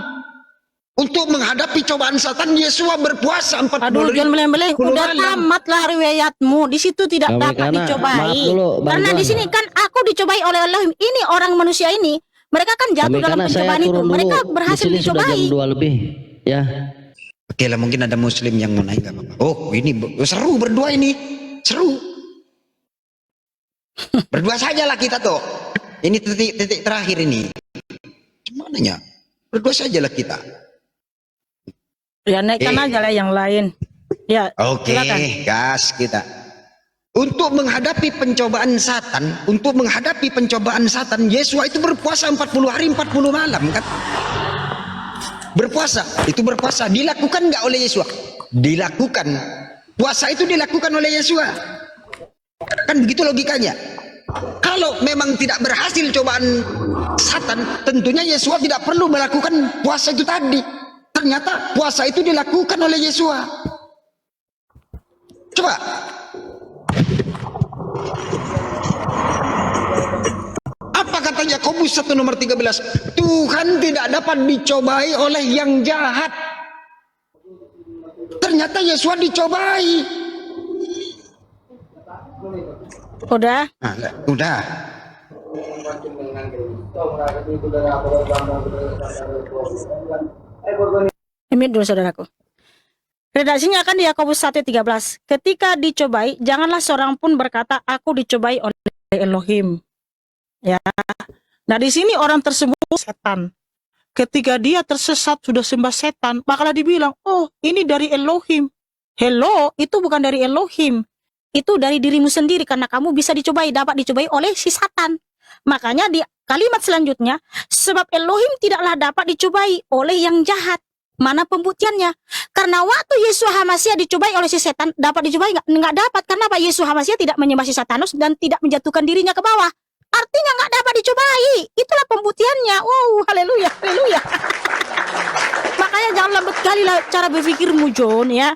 Untuk menghadapi cobaan Satan, Yesua berpuasa 40 Aduh, hari jangan meleng-meleng. 40 Udah malam. tamatlah riwayatmu. Di situ tidak Kami dapat karena- dicobai. maaf dulu, Bang Karena John. di sini kan aku dicobai oleh Elohim. Ini orang manusia ini. Mereka kan jatuh Kami dalam karena saya pencobaan itu. turun dulu. Mereka Di berhasil sini sudah dicobai. jam 2 lebih. Ya. Oke lah, mungkin ada muslim yang mau naik, gak apa-apa. Oh, ini seru berdua ini. Seru. Berdua sajalah kita tuh. Ini titik terakhir ini. Gimana ya? Berdua sajalah kita. Ya naikkan aja lah yang lain. Ya, Oke, silakan. gas kita. Untuk menghadapi pencobaan Satan, Yesua itu berpuasa 40 hari 40 malam kan? Berpuasa, dilakukan nggak oleh Yesua? Dilakukan. Puasa itu dilakukan oleh Yesua. Kan begitu logikanya. Kalau memang tidak berhasil cobaan Satan, tentunya Yesua tidak perlu melakukan puasa itu tadi. Ternyata puasa itu dilakukan oleh Yesua. Coba. Apa kata Yakobus 1 nomor 13? Tuhan tidak dapat dicobai oleh yang jahat. Ternyata Yesua dicobai. Udah. Udah. Ini dulu saudaraku. Redaksinya kan di Yakobus 1:13. Ketika dicobai, janganlah seorang pun berkata, aku dicobai oleh Elohim. Ya. Nah di sini orang tersebut setan. Ketika dia tersesat sudah sembah setan, bakalah dibilang, oh ini dari Elohim. Hello, itu bukan dari Elohim. Itu dari dirimu sendiri karena kamu bisa dicobai, dapat dicobai oleh si Satan. Makanya di kalimat selanjutnya, sebab Elohim tidaklah dapat dicobai oleh yang jahat. Mana pembuktiannya? Karena waktu Yesus HaMasyiah dicobai oleh si setan, dapat dicobai nggak dapat. Karena Pak Yesus HaMasyiah tidak menyembah si Satanus dan tidak menjatuhkan dirinya ke bawah. Artinya nggak dapat dicobai. Itulah pembuktiannya. Wow, haleluya, haleluya. Makanya jangan lambat kali lah cara berpikirmu, John, ya.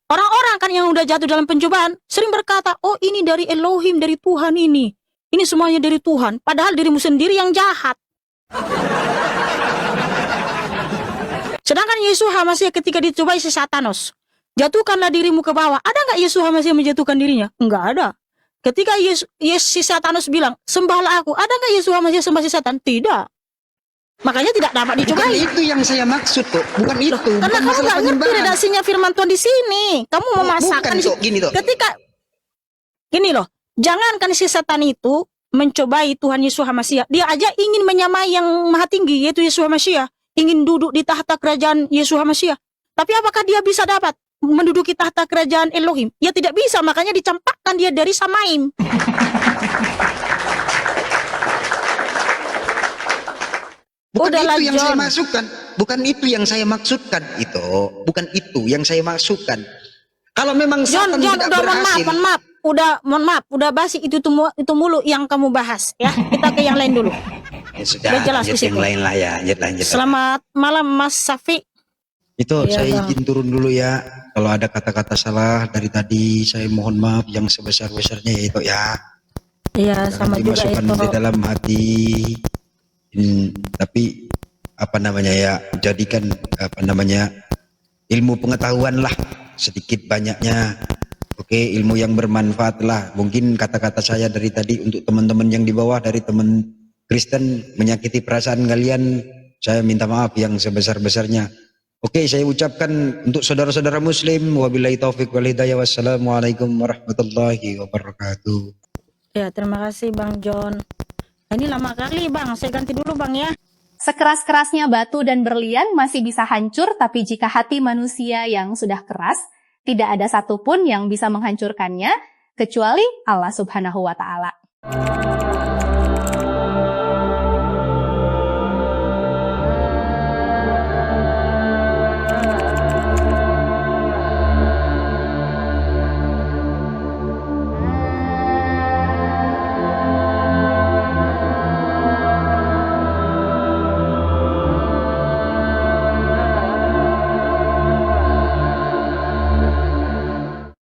Orang-orang kan yang udah jatuh dalam pencobaan sering berkata, oh ini dari Elohim, dari Tuhan ini. Ini semuanya dari Tuhan. Padahal dirimu sendiri yang jahat. Sedangkan Yesus HaMasyiah ketika dicobai si Satanos, jatuhkanlah dirimu ke bawah. Ada nggak Yesus HaMasyiah menjatuhkan dirinya? Enggak ada. Ketika si Satanos bilang, sembahlah aku, ada nggak Yesus HaMasyiah sembah si Satan? Tidak. Makanya tidak dapat Bukan dicobai. itu yang saya maksud kok. Bukan itu. Karena Bukan kamu masalah nggak ngerti penyembahan. redaksinya firman Tuhan di sini. Kamu memasakkan Bukan, Tok. Gini, Tok. ketika gini loh, jangankan si setan itu mencobai Tuhan Yesus HaMasyiah, dia aja ingin menyamai yang maha tinggi yaitu Yesus HaMasyiah, ingin duduk di tahta kerajaan Yesus HaMasyiah. Tapi apakah dia bisa dapat menduduki tahta kerajaan Elohim? Ya tidak bisa, makanya dicampakkan dia dari Samaim. Bukan Udahlah, itu yang saya John. masukkan. Bukan itu yang saya maksudkan. Itu bukan itu yang saya maksudkan. Kalau memang John, Satan tidak udah berhasil, mohon maaf, udah basi itu mulu yang kamu bahas ya. Kita ke yang lain dulu. ya sudah, Udah jelas lanjut di yang situ. lain lah ya. Lanjut. Selamat malam Mas Safi. Itu Iya, saya Bang. izin turun dulu ya. Kalau ada kata-kata salah dari tadi, saya mohon maaf yang sebesar-besarnya ya itu ya. Iya, Jangan sama juga dimasukkan itu. di dalam hati. Tapi apa namanya ya, jadikan apa namanya ilmu pengetahuan lah sedikit banyaknya. Oke, ilmu yang bermanfaat lah. Mungkin kata-kata saya dari tadi untuk teman-teman yang di bawah dari teman Kristen menyakiti perasaan kalian, saya minta maaf yang sebesar-besarnya. Oke, saya ucapkan untuk saudara-saudara muslim, wabillahi taufik wal hidayah, wassalamualaikum warahmatullahi wabarakatuh. Ya, terima kasih Bang John. Ini lama kali Bang, saya ganti dulu Bang ya. Sekeras-kerasnya batu dan berlian masih bisa hancur, tapi jika hati manusia yang sudah keras, tidak ada satupun yang bisa menghancurkannya, kecuali Allah Subhanahu wa Ta'ala.